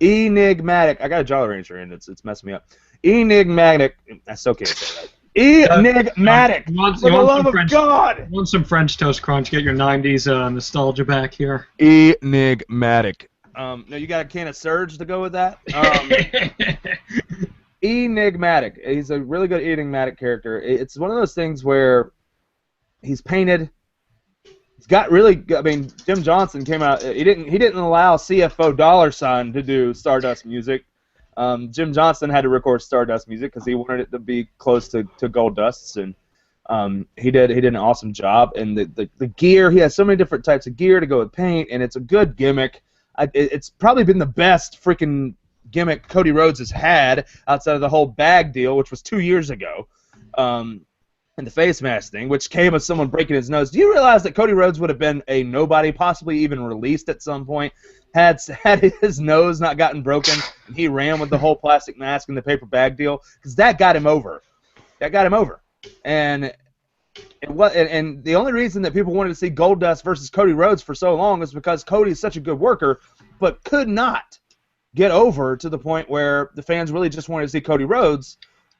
Enigmatic. I got a Jolly Rancher in. It's messing me up. Enigmatic. I still can't say that. Enigmatic. For the love of God. You want some French toast crunch? Get your '90s nostalgia back here. Enigmatic. No, you got a can of Surge to go with that. Enigmatic. He's a really good enigmatic character. It's one of those things where he's painted. He's got really good, I mean, Jim Johnson came out. He didn't allow CFO $$ to do Stardust music. Jim Johnson had to record Stardust music because he wanted it to be close to Goldust's, and he did an awesome job. And the gear, he has so many different types of gear to go with paint, and it's a good gimmick. It's probably been the best freaking gimmick Cody Rhodes has had outside of the whole bag deal, which was 2 years ago, and the face mask thing, which came with someone breaking his nose. Do you realize that Cody Rhodes would have been a nobody, possibly even released at some point, had his nose not gotten broken, and he ran with the whole plastic mask and the paper bag deal? Because that got him over. And the only reason that people wanted to see Goldust versus Cody Rhodes for so long is because Cody is such a good worker, but could not get over to the point where the fans really just wanted to see Cody Rhodes.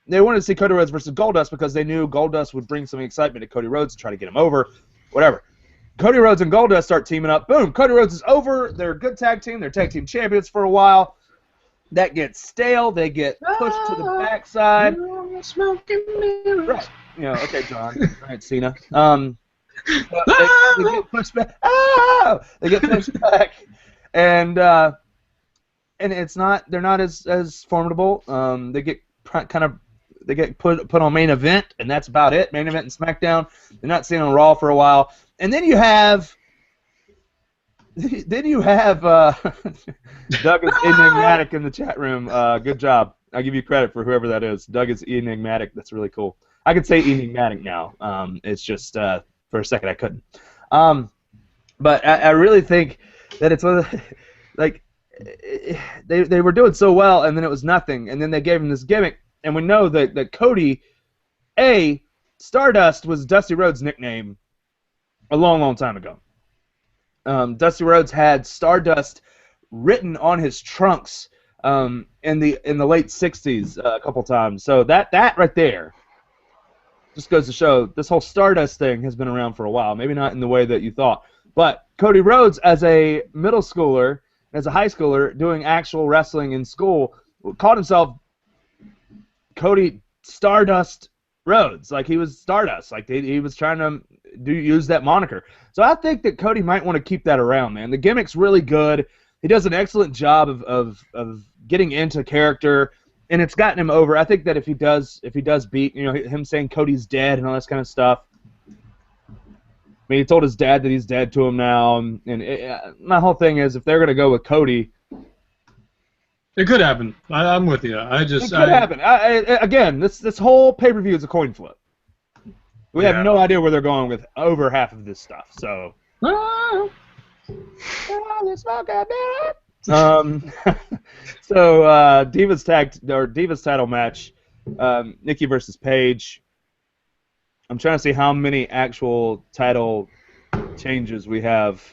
They wanted to see Cody Rhodes versus Goldust because they knew Goldust would bring some excitement to Cody Rhodes and try to get him over, whatever. Cody Rhodes and Goldust start teaming up. Boom, Cody Rhodes is over. They're a good tag team. They're tag team champions for a while. That gets stale. They get pushed to the backside. Right. Okay, John. All right, Cena. They get pushed back. They get pushed back, and it's not. They're not as formidable. They get put on main event, and that's about it. Main event and SmackDown. They're not seen on Raw for a while, and then you have. Doug is enigmatic in the chat room. Good job. I'll give you credit for whoever that is. Doug is enigmatic. That's really cool. I could say enigmatic now. It's just for a second I couldn't. But I really think that it's one of the, like they were doing so well, and then it was nothing, and then they gave him this gimmick, and we know that Cody, Stardust was Dusty Rhodes' nickname a long, long time ago. Dusty Rhodes had Stardust written on his trunks in the late '60s a couple times. So that right there just goes to show this whole Stardust thing has been around for a while. Maybe not in the way that you thought, but Cody Rhodes, as a middle schooler, as a high schooler doing actual wrestling in school, called himself Cody Stardust Rhodes. Like he was Stardust. Like he was trying to use that moniker. So I think that Cody might want to keep that around, man. The gimmick's really good. He does an excellent job of getting into character, and it's gotten him over. I think that if he does beat, him saying Cody's dead and all this kind of stuff. I mean, he told his dad that he's dead to him now, and my whole thing is if they're going to go with Cody, it could happen. I'm with you. It could happen. Again, this whole pay-per-view is a coin flip. We have no idea where they're going with over half of this stuff. So. So Divas title match, Nikki versus Paige. I'm trying to see how many actual title changes we have.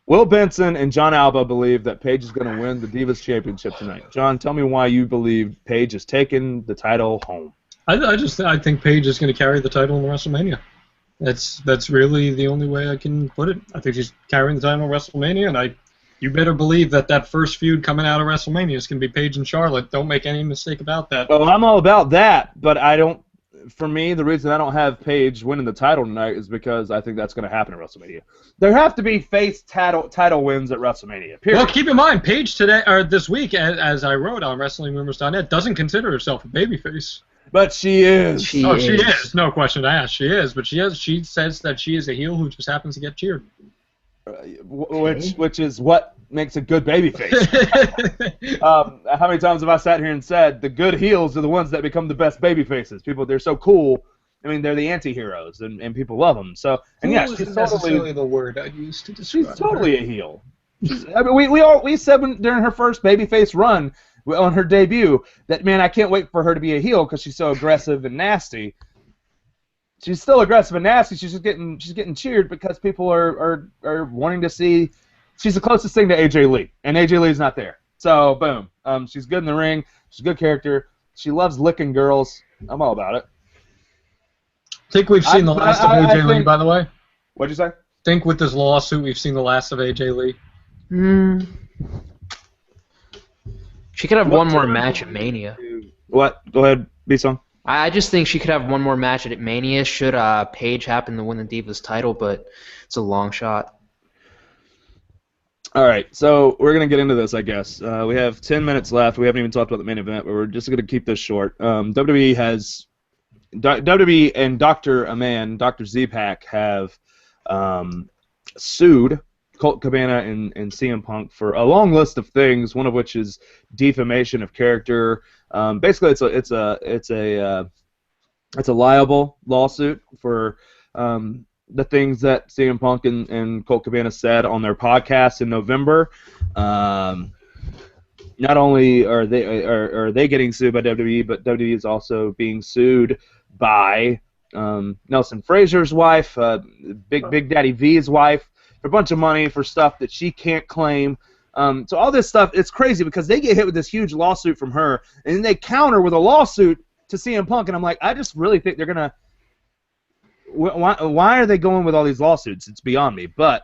Will Benson and John Alba believe that Paige is going to win the Divas Championship tonight. John, tell me why you believe Paige is taking the title home. I think Paige is going to carry the title in WrestleMania. That's really the only way I can put it. I think she's carrying the title in WrestleMania, and you better believe that first feud coming out of WrestleMania is going to be Paige and Charlotte. Don't make any mistake about that. Well, I'm all about that, but I don't. for me, the reason I don't have Paige winning the title tonight is because I think that's going to happen at WrestleMania. There have to be face title wins at WrestleMania. Period. Well, keep in mind, Paige today or this week, as I wrote on WrestlingRumors.net, doesn't consider herself a babyface. But she is. She is. No question asked. She is. But she says that she is a heel who just happens to get cheered. Which is what makes a good babyface. How many times have I sat here and said the good heels are the ones that become the best babyfaces? People, they're so cool. I mean, they're the anti-heroes, and people love them. So, and yes, she's necessarily the word I'd use to describe she's totally a heel. I mean, we said during her first babyface run on her debut that, man, I can't wait for her to be a heel because she's so aggressive and nasty. She's still aggressive and nasty. She's getting cheered because people are wanting to see. She's the closest thing to AJ Lee, and AJ Lee's not there. So boom, she's good in the ring. She's a good character. She loves licking girls. I'm all about it. Think we've seen the last of AJ Lee, by the way. What'd you say? Think with this lawsuit we've seen the last of AJ Lee. She could have one more match at Mania. What? Go ahead, B-Song. I just think she could have one more match at Mania should Paige happen to win the Divas title, but it's a long shot. All right, so we're going to get into this, I guess. We have 10 minutes left. We haven't even talked about the main event, but we're just going to keep this short. WWE and Dr. Aman, Dr. Z-Pack have sued Colt Cabana and CM Punk for a long list of things, one of which is defamation of character. Basically, it's a liable lawsuit for the things that CM Punk and Colt Cabana said on their podcast in November. Not only are they getting sued by WWE, but WWE is also being sued by Nelson Frazier's wife, Big Daddy V's wife, for a bunch of money for stuff that she can't claim. So all this stuff, it's crazy because they get hit with this huge lawsuit from her, and then they counter with a lawsuit to CM Punk, and I'm like, I just really think they're going to... Why are they going with all these lawsuits? It's beyond me. But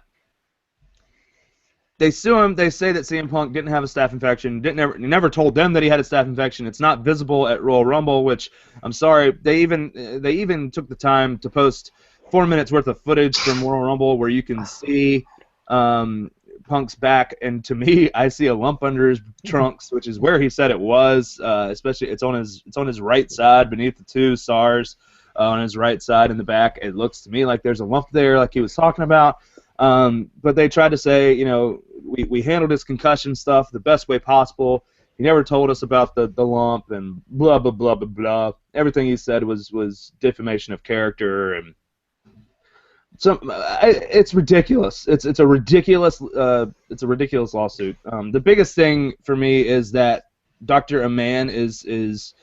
they sue him. They say that CM Punk didn't have a staph infection. Never told them that he had a staph infection. It's not visible at Royal Rumble, which I'm sorry. They even took the time to post 4 minutes worth of footage from Royal Rumble where you can see Punk's back, and to me, I see a lump under his trunks, which is where he said it was. Especially, it's on his right side beneath the two stars. On his right side in the back, it looks to me like there's a lump there, like he was talking about. But they tried to say, we handled his concussion stuff the best way possible. He never told us about the lump and blah blah blah blah blah. Everything he said was defamation of character, and so it's ridiculous. It's a ridiculous lawsuit. The biggest thing for me is that Dr. Aman is he's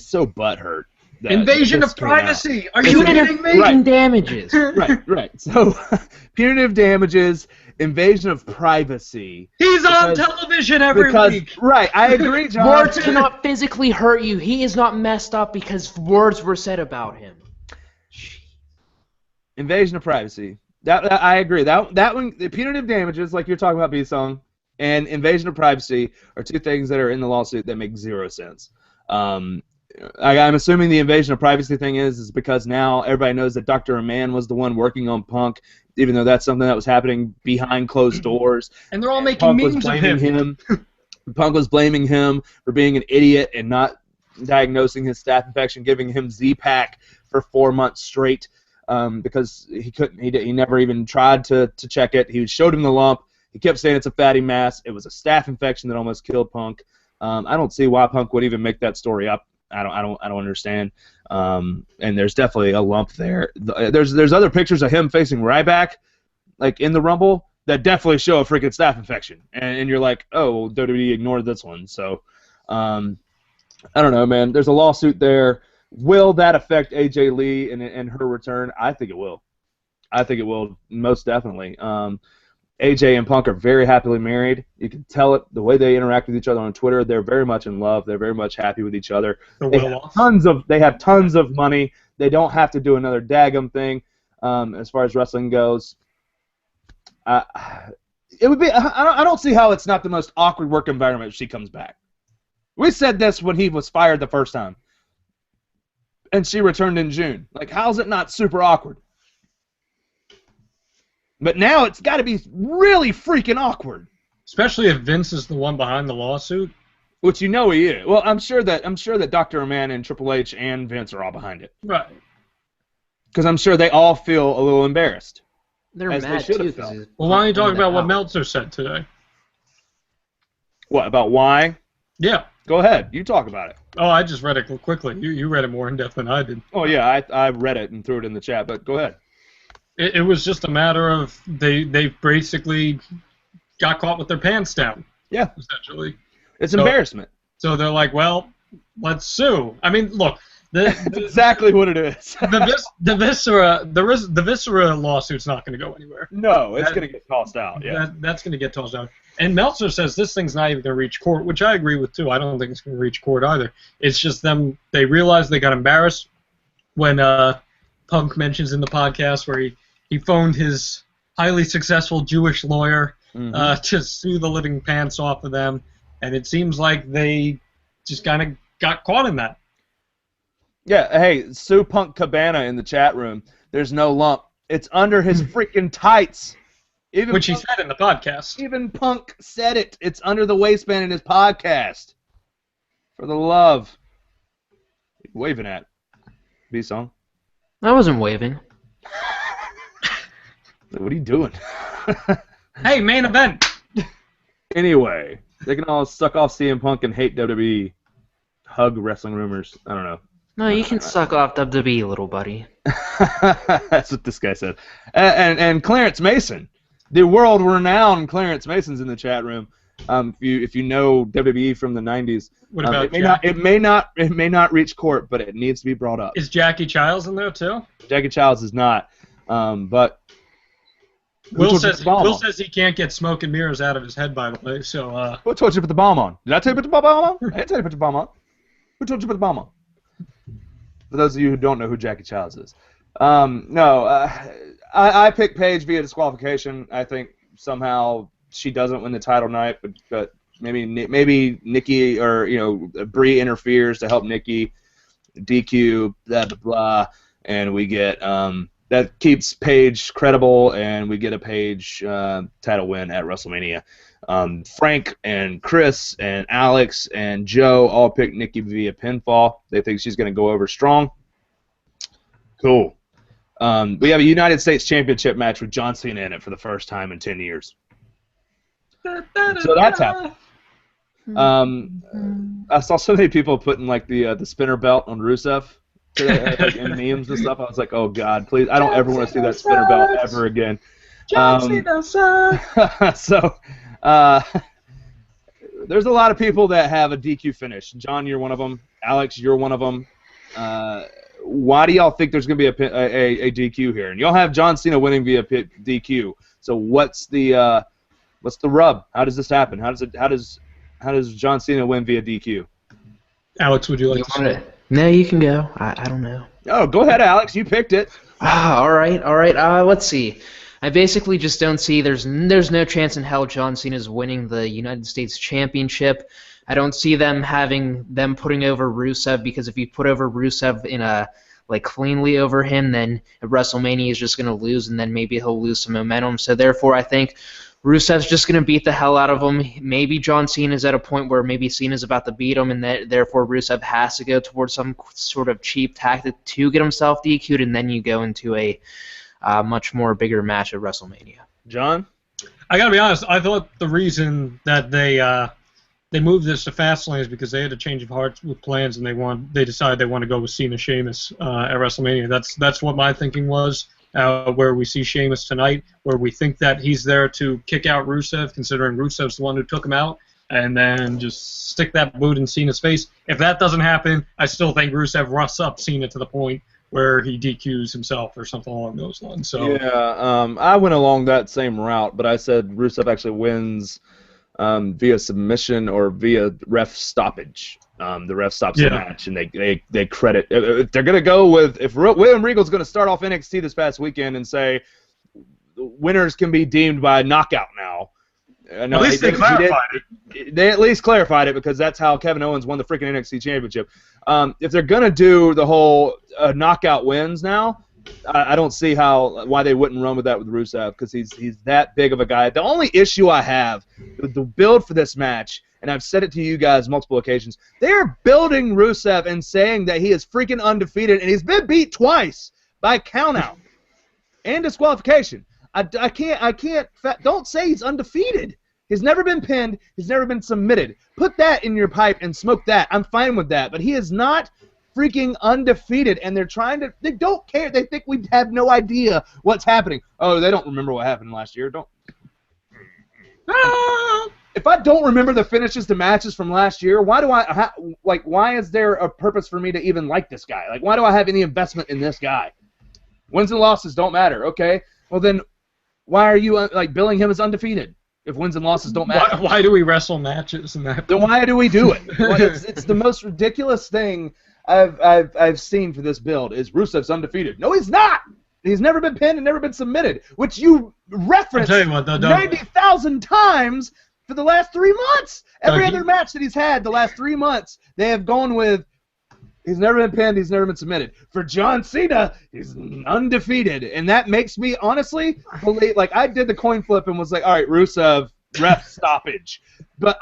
so butthurt. Invasion of privacy. Are you kidding me? Right. Damages. Right. So, punitive damages, invasion of privacy. He's on television every week. Right, I agree, John. Words cannot physically hurt you. He is not messed up because words were said about him. Invasion of privacy. That I agree. That one, the punitive damages, like you're talking about, B-Song, and invasion of privacy are two things that are in the lawsuit that make zero sense. I'm assuming the invasion of privacy thing is because now everybody knows that Dr. Aman was the one working on Punk, even though that's something that was happening behind closed doors. And they're all making memes of him. Punk was blaming him for being an idiot and not diagnosing his staph infection, giving him Z-Pack for 4 months straight because he couldn't. He never even tried to check it. He showed him the lump. He kept saying it's a fatty mass. It was a staph infection that almost killed Punk. I don't see why Punk would even make that story up. I don't understand. And there's definitely a lump there. There's other pictures of him facing Ryback, like in the Rumble, that definitely show a freaking staph infection. And you're like, oh, WWE ignored this one. So I don't know, man. There's a lawsuit there. Will that affect AJ Lee and her return? I think it will. I think it will, most definitely. AJ and Punk are very happily married. You can tell it the way they interact with each other on Twitter. They're very much in love. They're very much happy with each other. They have tons of money. They don't have to do another daggum thing as far as wrestling goes. It would be. I don't see how it's not the most awkward work environment if she comes back. We said this when he was fired the first time. and she returned in June. Like, how's it not super awkward? But now it's got to be really freaking awkward. Especially if Vince is the one behind the lawsuit. Which he is. Well, I'm sure that Dr. Oman and Triple H and Vince are all behind it. Right. Because I'm sure they all feel a little embarrassed. They're mad too. Well, why don't you talk about what Meltzer said today? What, about why? Yeah. Go ahead. You talk about it. Oh, I just read it quickly. You read it more in depth than I did. Oh, yeah, I read it and threw it in the chat, but go ahead. It was just a matter of they basically got caught with their pants down. Yeah. Essentially. It's embarrassment. So they're like, well, let's sue. I mean, look. That's exactly what it is. the Viscera lawsuit's not going to go anywhere. No, it's going to get tossed out. Yeah. That's going to get tossed out. And Meltzer says this thing's not even going to reach court, which I agree with, too. I don't think it's going to reach court either. It's just they realized they got embarrassed when Punk mentions in the podcast where he phoned his highly successful Jewish lawyer to sue the living pants off of them. And it seems like they just kind of got caught in that. Yeah, hey, Sue Punk Cabana in the chat room. There's no lump. It's under his freaking tights. Which he said in the podcast. Even Punk said it. It's under the waistband in his podcast. For the love. Waving at. B-song. I wasn't waving. What are you doing? Hey, main event. Anyway, they can all suck off CM Punk and hate WWE. Hug Wrestling Rumors. I don't know. No, you can suck off WWE, little buddy. That's what this guy said. And Clarence Mason, the world-renowned Clarence Mason's in the chat room. If you know WWE from the '90s, what about it may not reach court, but it needs to be brought up. Is Jackie Childs in there too? Jackie Childs is not, but Will says he can't get smoke and mirrors out of his head. By the way, so who told you to put the bomb on? Did I tell you to put the bomb on? I didn't tell you to put the bomb on. Who told you to put the bomb on? For those of you who don't know who Jackie Childs is. I picked Paige via disqualification. I think somehow she doesn't win the title tonight, but maybe Nikki or Brie interferes to help Nikki, DQ, blah blah blah, and we get that keeps Paige credible, and we get a Paige title win at WrestleMania. Frank and Chris and Alex and Joe all picked Nikki via pinfall. They think she's going to go over strong. Cool. We have a United States Championship match with John Cena in it for the first time in 10 years. So that's happening. I saw so many people putting like the spinner belt on Rusev today, like, in memes and stuff. I was like, oh God, please! I don't ever want to see that spinner belt ever again. John Cena sucks. So. There's a lot of people that have a DQ finish. John, you're one of them. Alex, you're one of them. Why do y'all think there's going to be a DQ here? And y'all have John Cena winning via DQ. So what's the rub? How does this happen? How does John Cena win via DQ? Alex, would you like to say? No, you can go. I don't know. Oh, go ahead, Alex. You picked it. All right. Let's see. I basically just don't see there's no chance in hell John Cena's winning the United States Championship. I don't see them putting over Rusev, because if you put over Rusev in a cleanly over him, then at WrestleMania he's just going to lose, and then maybe he'll lose some momentum. So therefore I think Rusev's just going to beat the hell out of him. Maybe John Cena's at a point where maybe Cena's about to beat him, and therefore Rusev has to go towards some sort of cheap tactic to get himself DQ'd, and then you go into a much more bigger match at WrestleMania. John? I gotta be honest, I thought the reason that they moved this to Fastlane is because they had a change of hearts with plans, and they decided they want to go with Cena Sheamus at WrestleMania. That's what my thinking was. Where we see Sheamus tonight, where we think that he's there to kick out Rusev, considering Rusev's the one who took him out, and then just stick that boot in Cena's face. If that doesn't happen, I still think Rusev roughs up Cena to the point where he DQs himself or something along those lines. So yeah, I went along that same route, but I said Rusev actually wins via submission or via ref stoppage. The ref stops the match, and they credit. If they're gonna go with, if William Regal's gonna start off NXT this past weekend and say winners can be deemed by knockout now, No, at least they clarified it. They at least clarified it because that's how Kevin Owens won the freaking NXT Championship. If they're gonna do the whole knockout wins now, I don't see why they wouldn't run with that with Rusev because he's that big of a guy. The only issue I have with the build for this match, and I've said it to you guys multiple occasions, they are building Rusev and saying that he is freaking undefeated, and he's been beat twice by countout and disqualification. I can't. Don't say he's undefeated. He's never been pinned. He's never been submitted. Put that in your pipe and smoke that. I'm fine with that. But he is not freaking undefeated, and they don't care. They think we have no idea what's happening. Oh, they don't remember what happened last year. If I don't remember the finishes to matches from last year, why is there a purpose for me to even like this guy? Like, why do I have any investment in this guy? Wins and losses don't matter. Okay, well then, why are you billing him as undefeated if wins and losses don't matter? Why do we wrestle matches in that? Then why do we do it? It's the most ridiculous thing I've seen for this build is Rusev's undefeated. No, he's not. He's never been pinned and never been submitted, which you referenced 90,000 times for the last 3 months. Every other match that he's had the last 3 months, they have gone with he's never been pinned, he's never been submitted. For John Cena, he's undefeated, and that makes me honestly believe. Like, I did the coin flip and was like, all right, Rusev, ref stoppage. But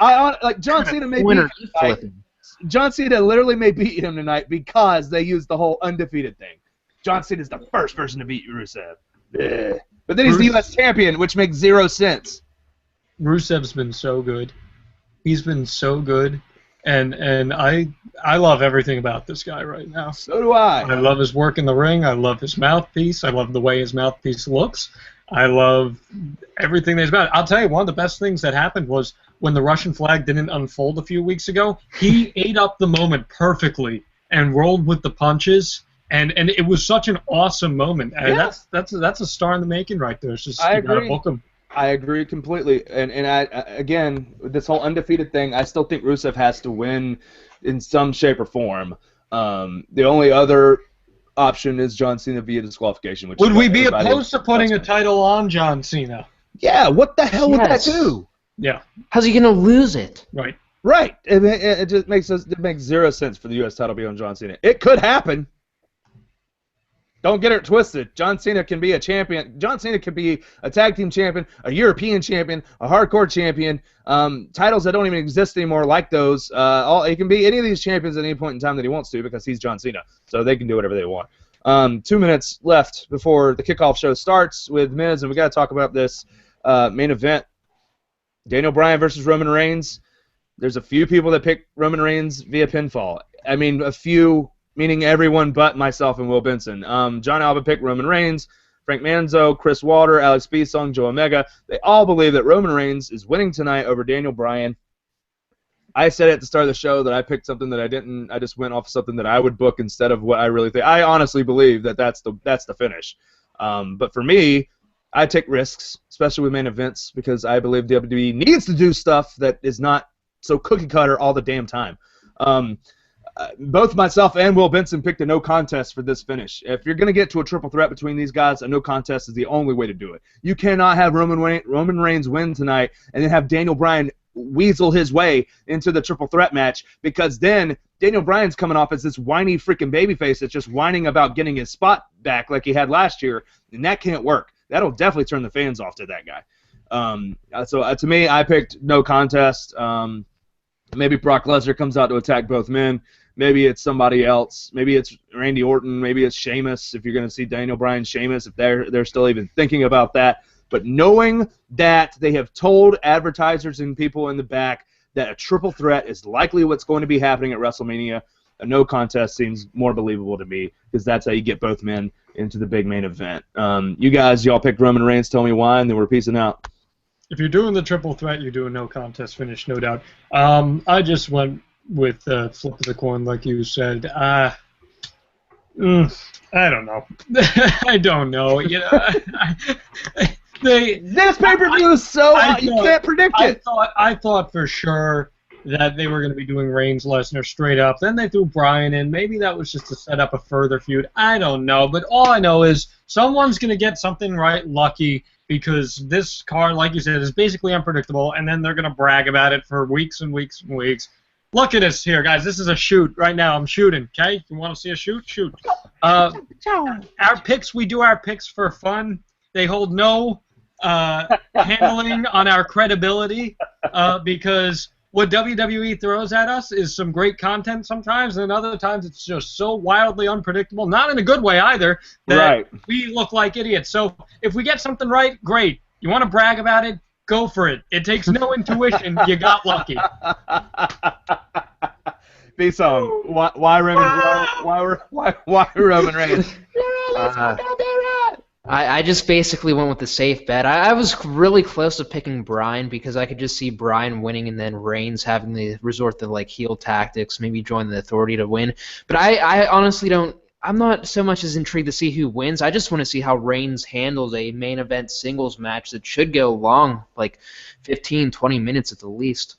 John Cena may beat John Cena literally may beat him tonight because they used the whole undefeated thing. John Cena's the first person to beat Rusev. Ugh. But then he's the U.S. champion, which makes 0 sense. Rusev's been so good. He's been so good. And I love everything about this guy right now. So do I. I love his work in the ring. I love his mouthpiece. I love the way his mouthpiece looks. I love everything that's about it. I'll tell you, one of the best things that happened was when the Russian flag didn't unfold a few weeks ago, he ate up the moment perfectly and rolled with the punches. And it was such an awesome moment. And that's a star in the making right there. It's just you gotta book him. I agree completely. And I again, with this whole undefeated thing, I still think Rusev has to win in some shape or form. The only other option is John Cena via disqualification. Would we be opposed to putting a title on John Cena? Yeah, what the hell would that do? Yeah. How's he gonna lose it? Right. Right. It just makes 0 sense for the U.S. title to be on John Cena. It could happen. Don't get it twisted. John Cena can be a champion. John Cena can be a tag team champion, a European champion, a hardcore champion. Titles that don't even exist anymore, like those. He can be any of these champions at any point in time that he wants to because he's John Cena. So they can do whatever they want. 2 minutes left before the kickoff show starts with Miz, and we got to talk about this main event. Daniel Bryan versus Roman Reigns. There's a few people that pick Roman Reigns via pinfall. I mean, a few, meaning everyone but myself and Will Benson. John Alba picked Roman Reigns, Frank Manzo, Chris Walter, Alex Bisong, Joe Omega. They all believe that Roman Reigns is winning tonight over Daniel Bryan. I said at the start of the show that I picked something that I didn't. I just went off something that I would book instead of what I really think. I honestly believe that that's the finish. But for me, I take risks, especially with main events, because I believe WWE needs to do stuff that is not so cookie cutter all the damn time. Both myself and Will Benson picked a no contest for this finish. If you're going to get to a triple threat between these guys, a no contest is the only way to do it. You cannot have Roman Reigns win tonight and then have Daniel Bryan weasel his way into the triple threat match, because then Daniel Bryan's coming off as this whiny freaking babyface that's just whining about getting his spot back like he had last year, and that can't work. That'll definitely turn the fans off to that guy. So to me, I picked no contest. Maybe Brock Lesnar comes out to attack both men. Maybe it's somebody else. Maybe it's Randy Orton. Maybe it's Sheamus. If you're going to see Daniel Bryan, Sheamus, if they're still even thinking about that. But knowing that they have told advertisers and people in the back that a triple threat is likely what's going to be happening at WrestleMania, a no contest seems more believable to me, because that's how you get both men into the big main event. Y'all picked Roman Reigns. Tell me why, and then we're peacing out. If you're doing the triple threat, you're doing no contest finish, no doubt. I just went with flip of the coin, like you said. I don't know. I don't know. You know, this pay-per-view is so you can't predict it. I thought for sure that they were going to be doing Reigns Lesnar straight up. Then they threw Bryan in. Maybe that was just to set up a further feud. I don't know. But all I know is someone's going to get something right lucky, because this card, like you said, is basically unpredictable, and then they're going to brag about it for weeks and weeks and weeks. Look at us here, guys. This is a shoot right now. I'm shooting, okay? You want to see a shoot? Shoot. Our picks, we do our picks for fun. They hold no handling on our credibility because what WWE throws at us is some great content sometimes, and other times it's just so wildly unpredictable, not in a good way either, that we look like idiots. So if we get something right, great. You want to brag about it? Go for it. It takes no intuition. You got lucky. B-song. Why Roman Reigns? I just basically went with the safe bet. I was really close to picking Bryan because I could just see Bryan winning and then Reigns having to resort to like heel tactics, maybe join the Authority to win. But I honestly don't. I'm not so much as intrigued to see who wins. I just want to see how Reigns handles a main event singles match that should go long, like 15, 20 minutes at the least.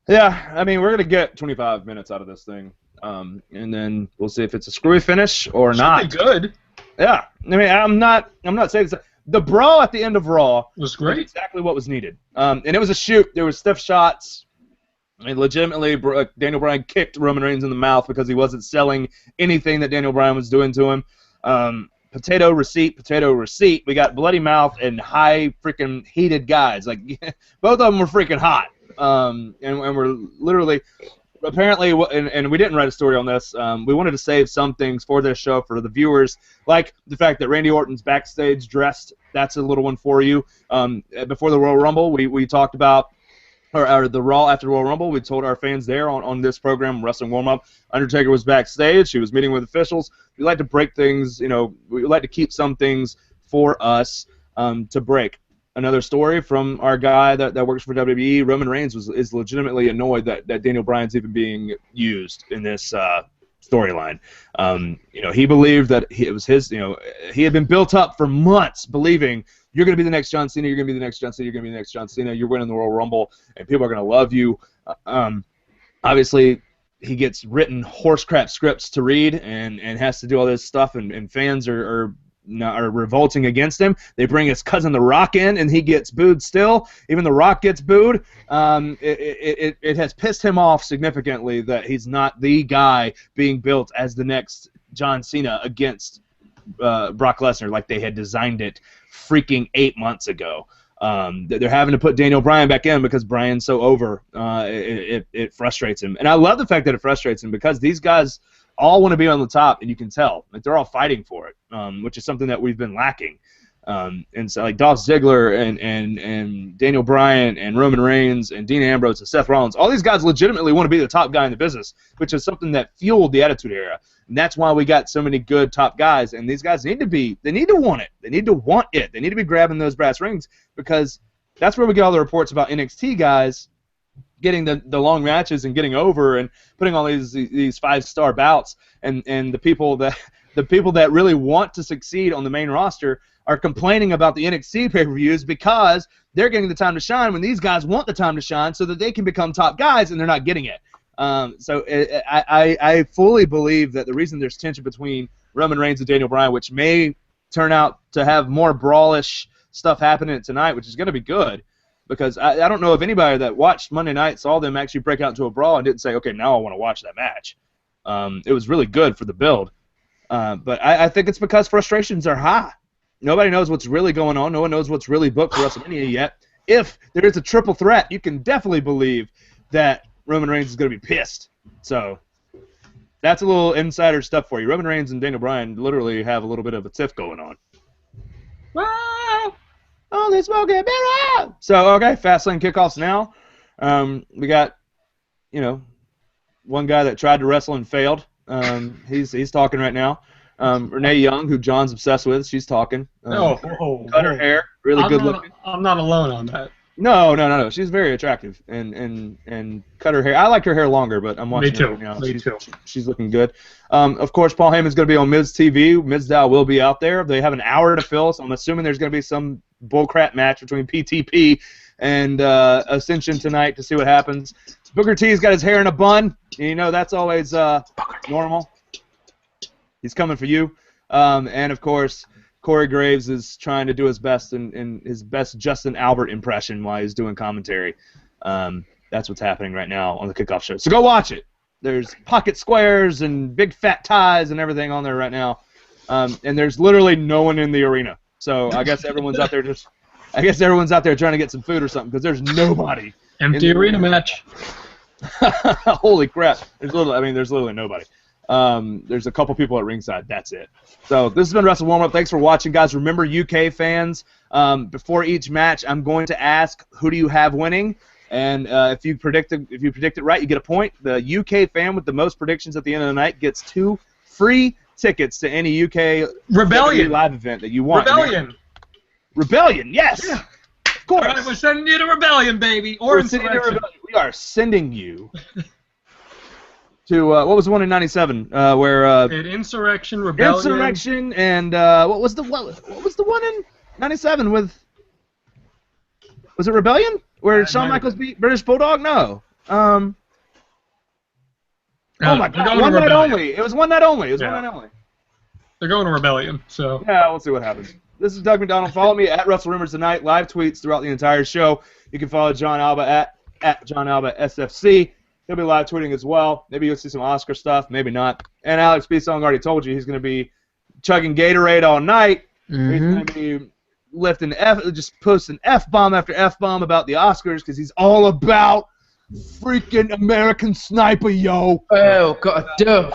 Yeah, I mean, we're going to get 25 minutes out of this thing, and then we'll see if it's a screwy finish or not. Should be good. Yeah, I mean, I'm not saying the brawl at the end of Raw was great. Was exactly what was needed, and it was a shoot. There were stiff shots. I mean, legitimately, Daniel Bryan kicked Roman Reigns in the mouth because he wasn't selling anything that Daniel Bryan was doing to him. Potato receipt. We got bloody mouth and high freaking heated guys. Like both of them were freaking hot, and we're literally. Apparently, and we didn't write a story on this, we wanted to save some things for this show for the viewers, like the fact that Randy Orton's backstage dressed. That's a little one for you. Before the Royal Rumble, we talked about, or the Raw after the Royal Rumble, we told our fans there on this program, Wrestling Warm-Up, Undertaker was backstage. He was meeting with officials. We like to break things, we like to keep some things for us to break. Another story from our guy that works for WWE, Roman Reigns is legitimately annoyed that Daniel Bryan's even being used in this storyline. He believed that it was his. He had been built up for months, believing you're going to be the next John Cena, you're going to be the next John Cena, you're going to be the next John Cena, you're winning the Royal Rumble, and people are going to love you. Obviously, he gets written horse crap scripts to read and has to do all this stuff, and fans are revolting against him. They bring his cousin The Rock in, and he gets booed still. Even The Rock gets booed. It has pissed him off significantly that he's not the guy being built as the next John Cena against Brock Lesnar like they had designed it freaking 8 months ago. They're having to put Daniel Bryan back in because Bryan's so over. It frustrates him. And I love the fact that it frustrates him because these guys all want to be on the top, and you can tell. Like, they're all fighting for it, which is something that we've been lacking. And so, like, Dolph Ziggler and Daniel Bryan and Roman Reigns and Dean Ambrose and Seth Rollins, all these guys legitimately want to be the top guy in the business, which is something that fueled the Attitude Era. And that's why we got so many good top guys. And these guys they need to want it. They need to want it. They need to be grabbing those brass rings because that's where we get all the reports about NXT guys getting the long matches and getting over and putting all these 5-star bouts, and the people that really want to succeed on the main roster are complaining about the NXT pay-per-views because they're getting the time to shine when these guys want the time to shine so that they can become top guys, and they're not getting it. I fully believe that the reason there's tension between Roman Reigns and Daniel Bryan, which may turn out to have more brawlish stuff happening tonight, which is going to be good, because I don't know if anybody that watched Monday night saw them actually break out into a brawl and didn't say, okay, now I want to watch that match. It was really good for the build. But I think it's because frustrations are high. Nobody knows what's really going on. No one knows what's really booked for WrestleMania yet. If there is a triple threat, you can definitely believe that Roman Reigns is going to be pissed. So that's a little insider stuff for you. Roman Reigns and Daniel Bryan literally have a little bit of a tiff going on. Only smoking beer. So, okay, Fastlane kickoffs now. We got, one guy that tried to wrestle and failed. He's talking right now. Renee Young, who John's obsessed with, she's talking. Cut her hair, really good looking. I'm not alone on that. No. She's very attractive and cut her hair. I like her hair longer, but I'm watching her right now. Me too. She's looking good. Of course, Paul Heyman's going to be on Miz TV. Mizdow will be out there. They have an hour to fill, so I'm assuming there's going to be some bullcrap match between PTP and Ascension tonight to see what happens. Booker T's got his hair in a bun. That's always normal. He's coming for you. And, of course, Corey Graves is trying to do his best in his best Justin Albert impression while he's doing commentary. That's what's happening right now on the kickoff show. So go watch it. There's pocket squares and big fat ties and everything on there right now. And there's literally no one in the arena. So I guess everyone's out there trying to get some food or something because there's nobody. Empty arena match. Holy crap! There's literally nobody. There's a couple people at ringside. That's it. So this has been Wrestle Warm Up. Thanks for watching, guys. Remember, UK fans, before each match, I'm going to ask who do you have winning, and if you predict it right, you get a point. The UK fan with the most predictions at the end of the night gets 2 free tickets to any UK Rebellion live event that you want. Rebellion, yes. Yeah. Of course. All right, we're sending you to Rebellion, baby, or Insurrection. We are sending you to what was the one in '97 where Insurrection, Rebellion. Insurrection, and what was the one in '97 with? Was it Rebellion where Shawn Michaels beat British Bulldog? No. Oh my God! One night only. It was one night only. One night only. They're going to Rebellion, so. Yeah, we'll see what happens. This is Doug McDonald. Follow me at WrestleRumors Tonight. Live tweets throughout the entire show. You can follow John Alba at John Alba SFC. He'll be live tweeting as well. Maybe you'll see some Oscar stuff. Maybe not. And Alex B. Song already told you he's going to be chugging Gatorade all night. Mm-hmm. He's going to be lifting just posting F-bomb after F-bomb about the Oscars because he's all about freaking American Sniper, yo. Oh, God, dude.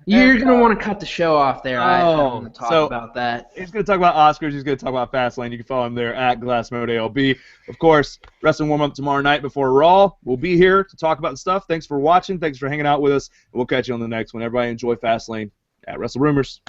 You're going to want to cut the show off there. I don't want to talk about that. He's going to talk about Oscars. He's going to talk about Fastlane. You can follow him there at GlassModeALB. Of course, Wrestling Warm-Up tomorrow night before Raw. We'll be here to talk about the stuff. Thanks for watching. Thanks for hanging out with us. We'll catch you on the next one. Everybody enjoy Fastlane at WrestleRumors.